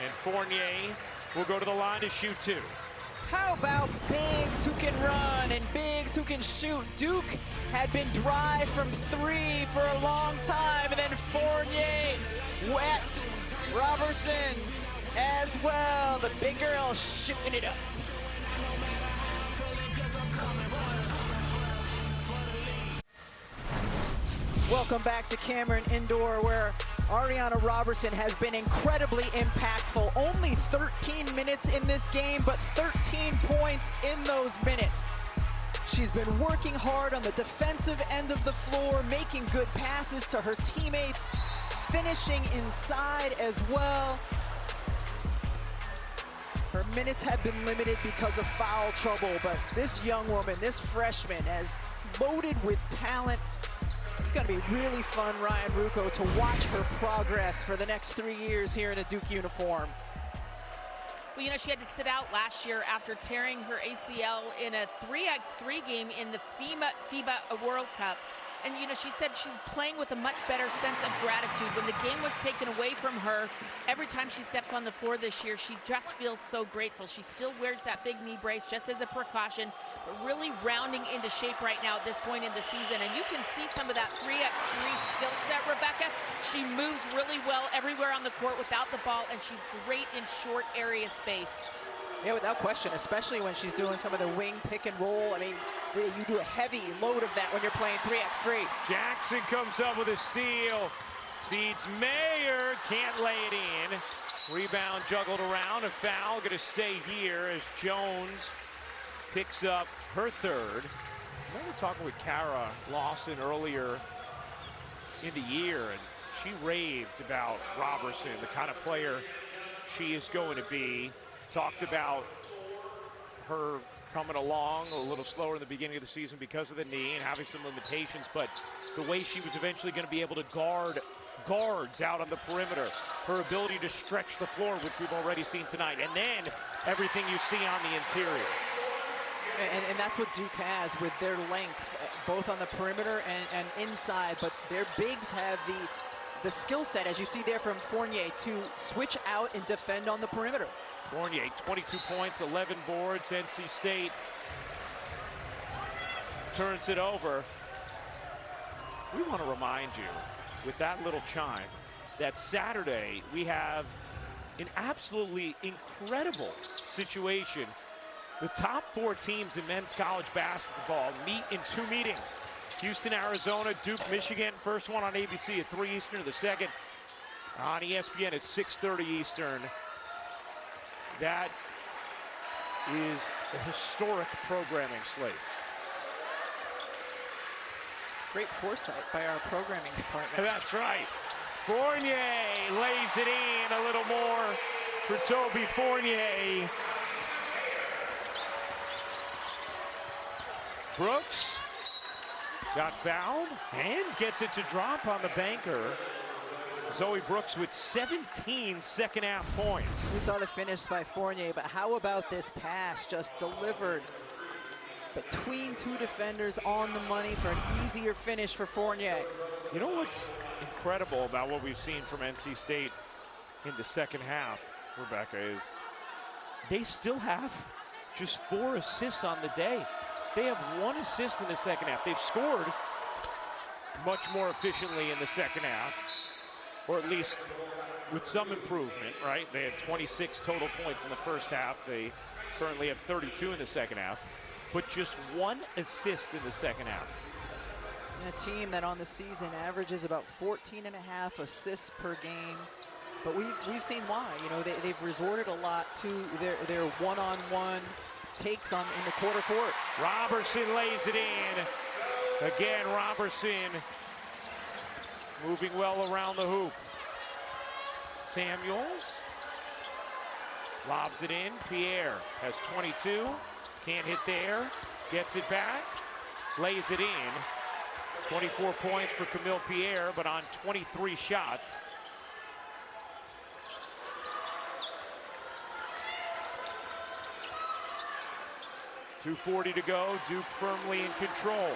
And Fournier will go to the line to shoot 2. How about bigs who can run and bigs who can shoot? Duke had been dry from 3 for a long time, and then Fournier wet. Robertson as well. The big girl shooting it up. Welcome back to Cameron Indoor, where Ariana Robertson has been incredibly impactful. Only 13 minutes in this game, but 13 points in those minutes. She's been working hard on the defensive end of the floor, making good passes to her teammates, finishing inside as well. Her minutes have been limited because of foul trouble, but this young woman, this freshman, is loaded with talent. It's going to be really fun, Ryan Ruocco, to watch her progress for the next 3 years here in a Duke uniform. Well, you know, she had to sit out last year after tearing her ACL in a 3x3 game in the FIBA World Cup. And, you know, she said she's playing with a much better sense of gratitude. When the game was taken away from her, every time she steps on the floor this year, she just feels so grateful. She still wears that big knee brace just as a precaution, but really rounding into shape right now at this point in the season. And you can see some of that 3x3 skill set, Rebecca. She moves really well everywhere on the court without the ball, and she's great in short area space. Yeah, without question, especially when she's doing some of the wing pick and roll. I mean, you do a heavy load of that when you're playing 3x3. Jackson comes up with a steal. Feeds Mayer, can't lay it in. Rebound juggled around, a foul, gonna stay here as Jones picks up her third. I remember talking with Kara Lawson earlier in the year, and she raved about Robertson, the kind of player she is going to be. Talked about her coming along a little slower in the beginning of the season because of the knee and having some limitations, but the way she was eventually going to be able to guard guards out on the perimeter, her ability to stretch the floor, which we've already seen tonight, and then everything you see on the interior. And that's what Duke has with their length, both on the perimeter and inside, but their bigs have the skill set, as you see there from Fournier, to switch out and defend on the perimeter. Fournier, 22 points, 11 boards. NC State turns it over. We want to remind you, with that little chime, that Saturday we have an absolutely incredible situation. The top 4 teams in men's college basketball meet in 2 meetings. Houston, Arizona, Duke, Michigan. First one on ABC at 3 Eastern. The second on ESPN at 6:30 Eastern. That is a historic programming slate. Great foresight by our programming department. That's right. Fournier lays it in a little more for Toby Fournier. Brooks got fouled and gets it to drop on the banker. Zoe Brooks with 17 second-half points. We saw the finish by Fournier, but how about this pass just delivered between 2 defenders on the money for an easier finish for Fournier? You know what's incredible about what we've seen from NC State in the second half, Rebecca, is they still have just 4 assists on the day. They have 1 assist in the second half. They've scored much more efficiently in the second half, or at least with some improvement, right? They had 26 total points in the first half. They currently have 32 in the second half, but just 1 assist in the second half. And a team that on the season averages about 14.5 assists per game. But we've seen why. You know, they've resorted a lot to their one-on-one takes in the quarter court. Robertson lays it in. Again, Robertson moving well around the hoop. Samuels lobs it in. Pierre has 22. Can't hit there. Gets it back. Lays it in. 24 points for Camille Pierre, but on 23 shots. 2:40 to go. Duke firmly in control.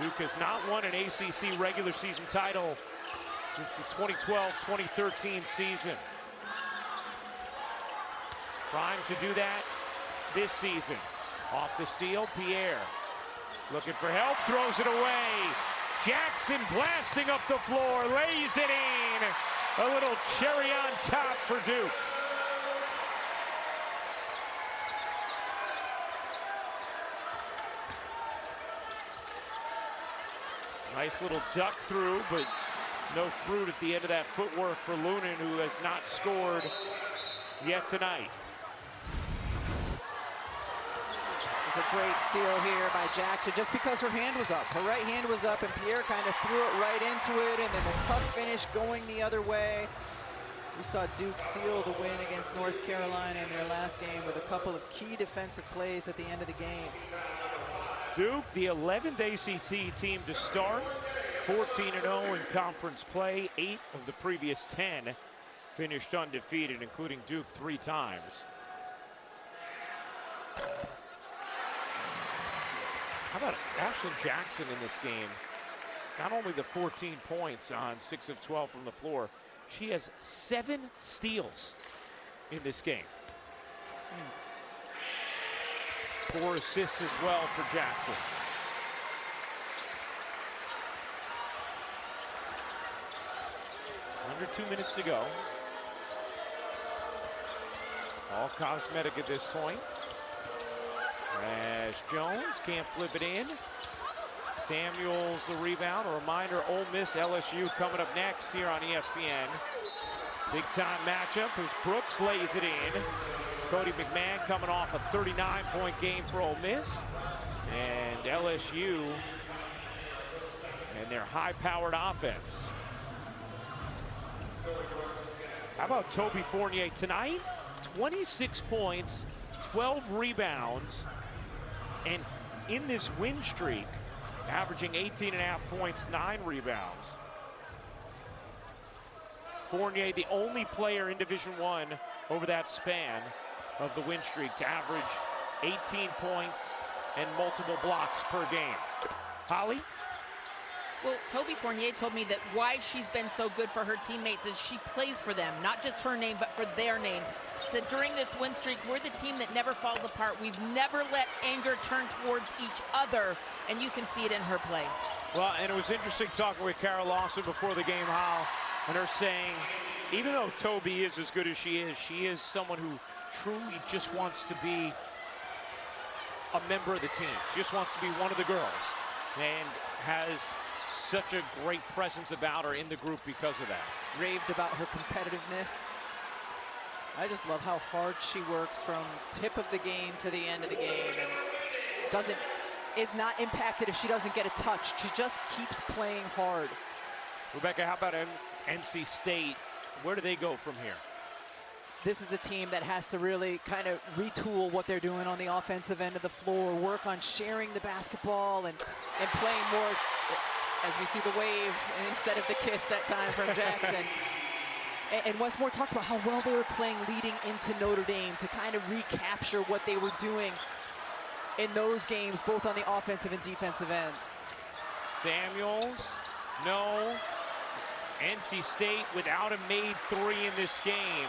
Duke has not won an ACC regular season title since the 2012-2013 season. Primed to do that this season. Off the steal, Pierre. Looking for help, throws it away. Jackson blasting up the floor, lays it in. A little cherry on top for Duke. Nice little duck through, but no fruit at the end of that footwork for Lunin, who has not scored yet tonight. It's a great steal here by Jackson, just because her hand was up. Her right hand was up, and Pierre kind of threw it right into it, and then a tough finish going the other way. We saw Duke seal the win against North Carolina in their last game with a couple of key defensive plays at the end of the game. Duke, the 11th ACC team to start, 14-0 in conference play. 8 of the previous 10 finished undefeated, including Duke 3 times. How about Ashlyn Jackson in this game? Not only the 14 points on 6 of 12 from the floor, she has 7 steals in this game. 4 assists as well for Jackson. Under 2 minutes to go. All cosmetic at this point. As Jones can't flip it in. Samuels the rebound. A reminder, Ole Miss LSU coming up next here on ESPN. Big time matchup as Brooks lays it in. Cody McMahon coming off a 39-point game for Ole Miss. And LSU and their high-powered offense. How about Toby Fournier tonight? 26 points, 12 rebounds, and in this win streak, averaging 18.5 points, 9 rebounds. Fournier, the only player in Division I over that span of the win streak to average 18 points and multiple blocks per game. Holly? Well, Toby Fournier told me that why she's been so good for her teammates is she plays for them, not just her name, but for their name. She said during this win streak, we're the team that never falls apart. We've never let anger turn towards each other, and you can see it in her play. Well, and it was interesting talking with Kara Lawson before the game, Hal, and her saying, even though Toby is as good as she is someone who truly just wants to be a member of the team. She just wants to be one of the girls and has such a great presence about her in the group because of that. Raved about her competitiveness. I just love how hard she works from tip of the game to the end of the game, and is not impacted if she doesn't get a touch. She just keeps playing hard. Rebecca, how about NC State? Where do they go from here? This is a team that has to really kind of retool what they're doing on the offensive end of the floor, work on sharing the basketball and playing more, as we see the wave instead of the kiss that time from Jackson. And Westmore talked about how well they were playing leading into Notre Dame to kind of recapture what they were doing in those games, both on the offensive and defensive ends. Samuels, no. NC State without a made 3 in this game.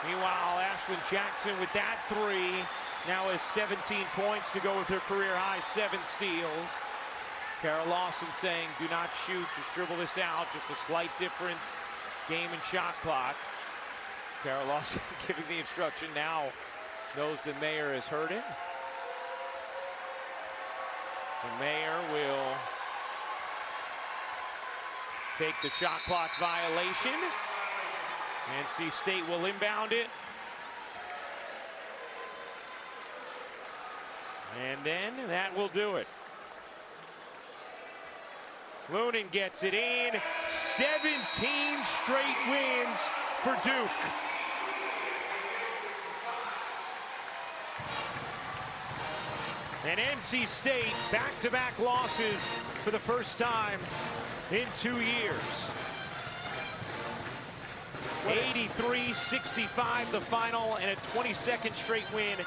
Meanwhile, Ashlyn Jackson with that 3 now has 17 points to go with her career high 7 steals. Kara Lawson saying, do not shoot, just dribble this out, just a slight difference, game and shot clock. Kara Lawson giving the instruction now, knows that Mayer has heard it. So Mayer will take the shot clock violation. NC State will inbound it. And then that will do it. Lunin gets it in. 17 straight wins for Duke. And NC State back-to-back losses for the first time in 2 years. 83-65 the final, and a 22nd straight win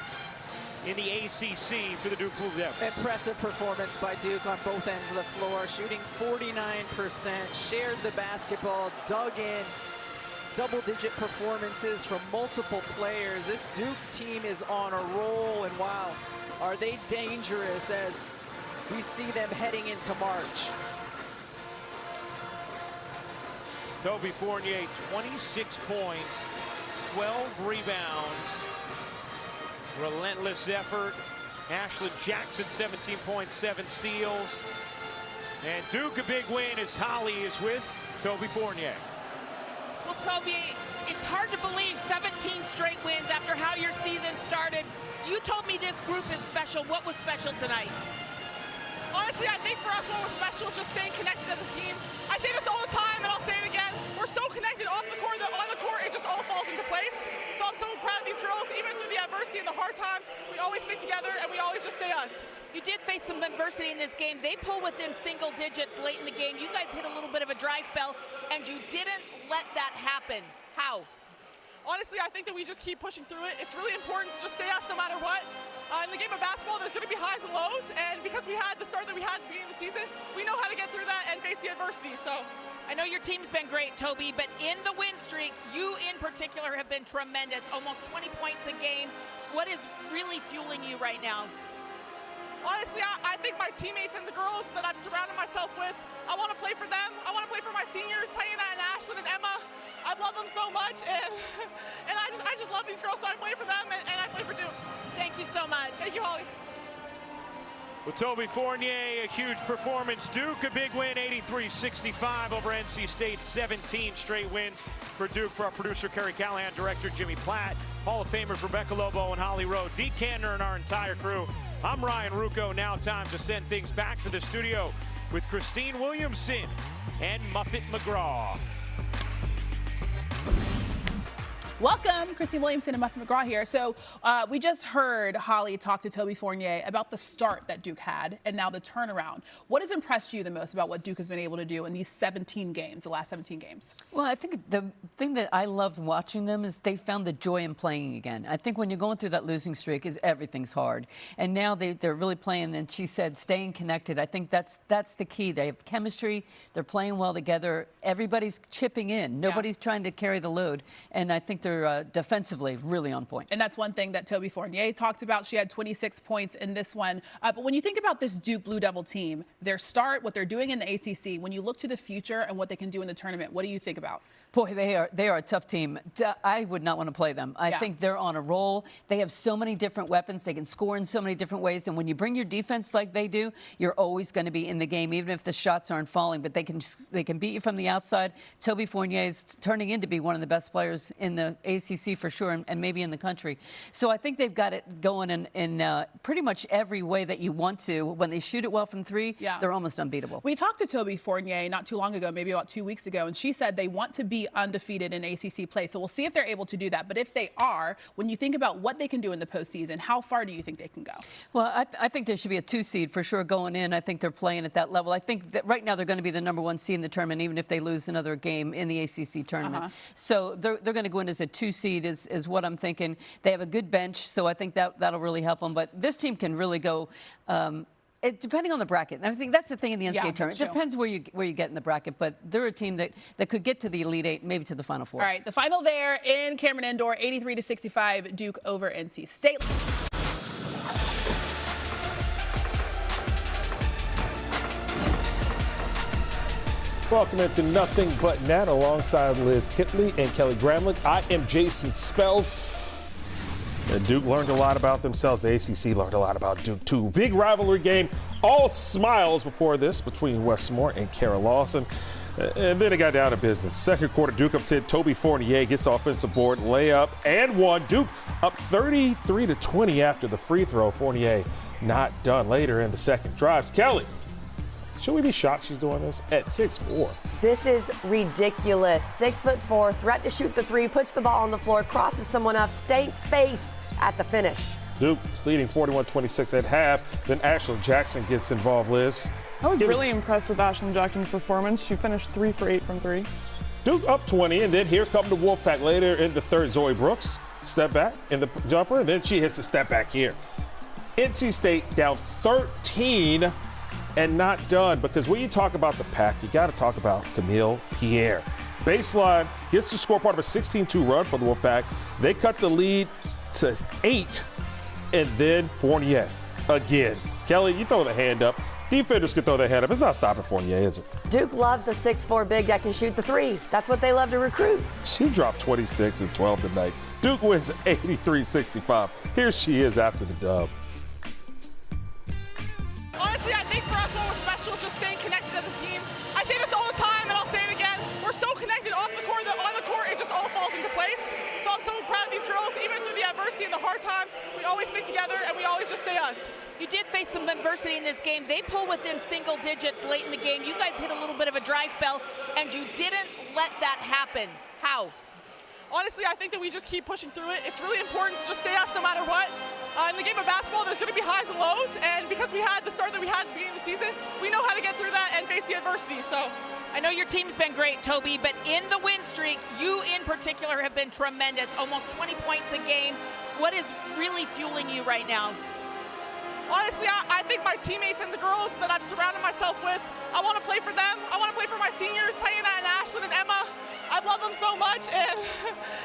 in the ACC for the Duke Blue Devils. Impressive performance by Duke on both ends of the floor, shooting 49%, shared the basketball, dug in, double-digit performances from multiple players. This Duke team is on a roll, and wow, are they dangerous as we see them heading into March. Toby Fournier, 26 points, 12 rebounds. Relentless effort. Ashlyn Jackson, 17 points, 7 steals. And Duke, a big win as Holly is with Toby Fournier. Well, Toby, it's hard to believe 17 straight wins after how your season started. You told me this group is special. What was special tonight? Honestly, I think for us what was special is just staying connected as a team. I say this all the time, and I'll say it again. We're so connected off the court that on the court it just all falls into place. So I'm so proud of these girls. Even through the adversity and the hard times, we always stick together and we always just stay us. You did face some adversity in this game. They pull within single digits late in the game. You guys hit a little bit of a dry spell, and you didn't let that happen. How? Honestly, I think that we just keep pushing through it. It's really important to just stay us no matter what. In the game of basketball, there's going to be highs and lows, and because we had the start that we had at the beginning of the season, we know how to get through that and face the adversity. So, I know your team's been great, Toby, but in the win streak, you in particular have been tremendous, almost 20 points a game. What is really fueling you right now? Honestly, I think my teammates and the girls that I've surrounded myself with, I want to play for them. I want to play for my seniors, Taina and Ashlyn and Emma. I love them so much, and I just love these girls, so I play for them, and I play for Duke. Thank you so much. Thank you, Holly. With Toby Fournier, a huge performance. Duke, a big win, 83-65 over NC State. 17 straight wins for Duke. For our producer, Kerry Callahan, director, Jimmy Platt, Hall of Famers, Rebecca Lobo and Holly Rowe, Dee Kandner, and our entire crew. I'm Ryan Rucco. Now time to send things back to the studio with Christine Williamson and Muffet McGraw. Welcome, Christine Williamson and Muffet McGraw here. So we just heard Holly talk to Toby Fournier about the start that Duke had and now the turnaround. What has impressed you the most about what Duke has been able to do in these 17 games, the last 17 games? Well, I think the thing that I loved watching them is they found the joy in playing again. I think when you're going through that losing streak, everything's hard. And now they're really playing, and she said, staying connected. I think that's the key. They have chemistry. They're playing well together. Everybody's chipping in. Nobody's trying to carry the load. And I think they're defensively really on point. And that's one thing that Toby Fournier talked about. She had 26 points in this one. But when you think about this Duke Blue Devil team, their start, what they're doing in the ACC, when you look to the future and what they can do in the tournament, what do you think about? Boy, they are a tough team. I would not want to play them. I think they're on a roll. They have so many different weapons. They can score in so many different ways. And when you bring your defense like they do, you're always going to be in the game, even if the shots aren't falling. But they can beat you from the outside. Toby Fournier is turning in to be one of the best players in the ACC for sure, and maybe in the country. So I think they've got it going in pretty much every way that you want to. When they shoot it well from three, they're almost unbeatable. We talked to Toby Fournier not too long ago, maybe about 2 weeks ago, and she said they want to be undefeated in ACC play. So we'll see if they're able to do that. But if they are, when you think about what they can do in the postseason, how far do you think they can go? Well, I think there should be a 2 seed for sure going in. I think they're playing at that level. I think that right now they're going to be the #1 seed in the tournament, even if they lose another game in the ACC tournament. So they're going to go in as a 2 seed is what I'm thinking. They have a good bench, so I think that'll really help them. But this team can really go depending on the bracket. And I think that's the thing in the NCAA tournament. It depends where you get in the bracket, but they're a team that could get to the Elite Eight, maybe to the Final Four. All right, the final there in Cameron Indoor, 83-65, Duke over NC State. Welcome into Nothing But Net alongside Liz Kitley and Kelly Gramlich. I am Jason Spells. And Duke learned a lot about themselves. The ACC learned a lot about Duke, too. Big rivalry game, all smiles before this between Westmore and Kara Lawson. And then it got down to business. Second quarter, Duke up 10. Toby Fournier gets the offensive board, layup, and one. Duke up 33-20 after the free throw. Fournier not done later in the second drives. Kelly, should we be shocked she's doing this at 6'4"? This is ridiculous. 6'4", threat to shoot the three, puts the ball on the floor, crosses someone up, state face at the finish. Duke leading 41-26 at half. Then Ashlyn Jackson gets involved, Liz. I was really impressed with Ashlyn Jackson's performance. She finished 3 for 8 from 3. Duke up 20, and then here come the Wolfpack later in the third. Zoe Brooks, step back in the jumper, and then she hits the step back here. NC State down 13 and not done, because when you talk about the pack, you got to talk about Camille Pierre. Baseline gets to score part of a 16-2 run for the Wolfpack. They cut the lead to 8, and then Fournier again. Kelly, you throw the hand up. Defenders can throw their hand up. It's not stopping Fournier, is it? Duke loves a 6'4" big that can shoot the three. That's what they love to recruit. She dropped 26 and 12 tonight. Duke wins 83-65. Here she is after the dub. Honestly, I think for us what was special is just staying connected as a team. I say this all the time, and I'll say it again. We're so connected off the court that on the court it just all falls into place. So I'm so proud of these girls. Even through the adversity and the hard times, we always stick together and we always just stay us. You did face some adversity in this game. They pull within single digits late in the game. You guys hit a little bit of a dry spell, and you didn't let that happen. How? Honestly, I think that we just keep pushing through it. It's really important to just stay us no matter what. In the game of basketball, there's going to be highs and lows, and because we had the start that we had at the beginning of the season, we know how to get through that and face the adversity. So, I know your team's been great, Toby, but in the win streak, you in particular have been tremendous, almost 20 points a game. What is really fueling you right now? Honestly, I think my teammates and the girls that I've surrounded myself with, I want to play for them. I want to play for my seniors, Tayana and Ashlyn and Emma. I love them so much, and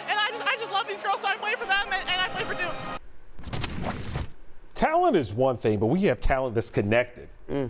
I just love these girls, so I play for them, and I play for Duke. Talent is one thing, but we have talent that's connected.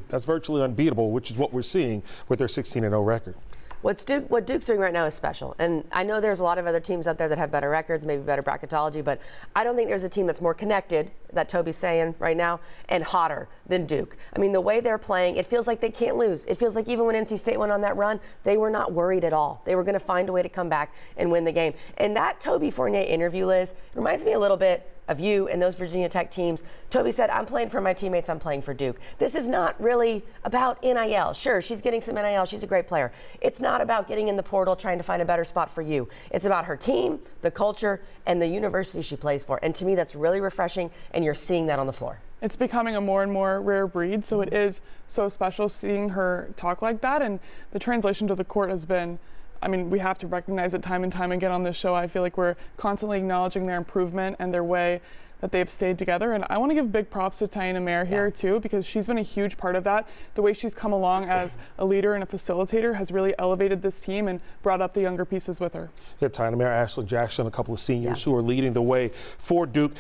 That's virtually unbeatable, which is what we're seeing with their 16-0 record. What Duke's doing right now is special. And I know there's a lot of other teams out there that have better records, maybe better bracketology, but I don't think there's a team that's more connected, that Toby's saying right now, and hotter than Duke. I mean, the way they're playing, it feels like they can't lose. It feels like even when NC State went on that run, they were not worried at all. They were going to find a way to come back and win the game. And that Toby Fournier interview, Liz, reminds me a little bit of you and those Virginia Tech teams. Toby said, I'm playing for my teammates, I'm playing for Duke. This is not really about NIL. Sure, she's getting some NIL, she's a great player. It's not about getting in the portal trying to find a better spot for you. It's about her team, the culture, and the university she plays for. And to me, that's really refreshing, and you're seeing that on the floor. It's becoming a more and more rare breed, so it is so special seeing her talk like that, and the translation to the court has been, I mean, we have to recognize it time and time again on this show. I feel like we're constantly acknowledging their improvement and their way that they've stayed together. And I want to give big props to Tayana Mayer here too, because she's been a huge part of that. The way she's come along as a leader and a facilitator has really elevated this team and brought up the younger pieces with her. Yeah, Tayana Mayer, Ashlyn Jackson, a couple of seniors who are leading the way for Duke.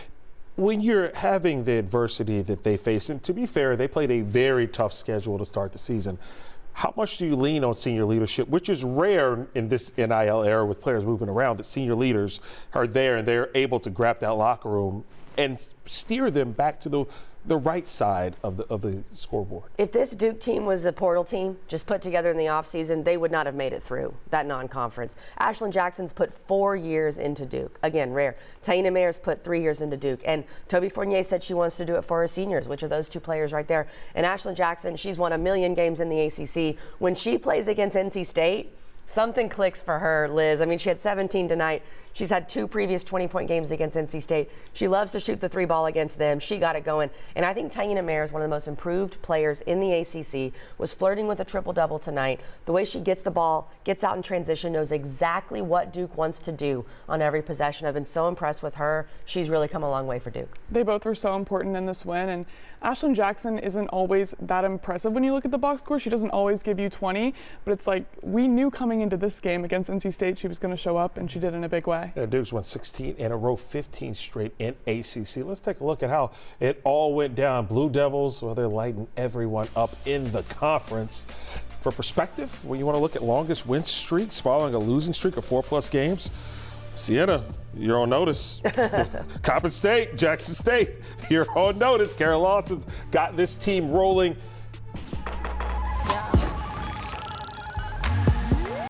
When you're having the adversity that they face, and to be fair, they played a very tough schedule to start the season. How much do you lean on senior leadership, which is rare in this NIL era with players moving around, that senior leaders are there and they're able to grab that locker room and steer them back to the right side of the scoreboard? If this Duke team was a portal team, just put together in the offseason, they would not have made it through that non-conference. Ashlyn Jackson's put 4 years into Duke. Again, rare. Tayana Mayer's put 3 years into Duke. And Toby Fournier said she wants to do it for her seniors, which are those two players right there. And Ashlyn Jackson, she's won 1 million games in the ACC. When she plays against NC State, something clicks for her, Liz. I mean, she had 17 tonight. She's had 2 previous 20-point games against NC State. She loves to shoot the 3 ball against them. She got it going. And I think Tayana Mayer is one of the most improved players in the ACC, was flirting with a triple-double tonight. The way she gets the ball, gets out in transition, knows exactly what Duke wants to do on every possession. I've been so impressed with her. She's really come a long way for Duke. They both were so important in this win. And Ashlyn Jackson isn't always that impressive when you look at the box score. She doesn't always give you 20, but it's like we knew coming into this game against NC State she was going to show up, and she did in a big way. Yeah, Duke's won 16 in a row, 15 straight in ACC. Let's take a look at how it all went down. Blue Devils, well, they're lighting everyone up in the conference. For perspective, when you want to look at longest win streaks following a losing streak of 4+ games, Sienna, you're on notice. Coppin State, Jackson State, you're on notice. Kara Lawson's got this team rolling.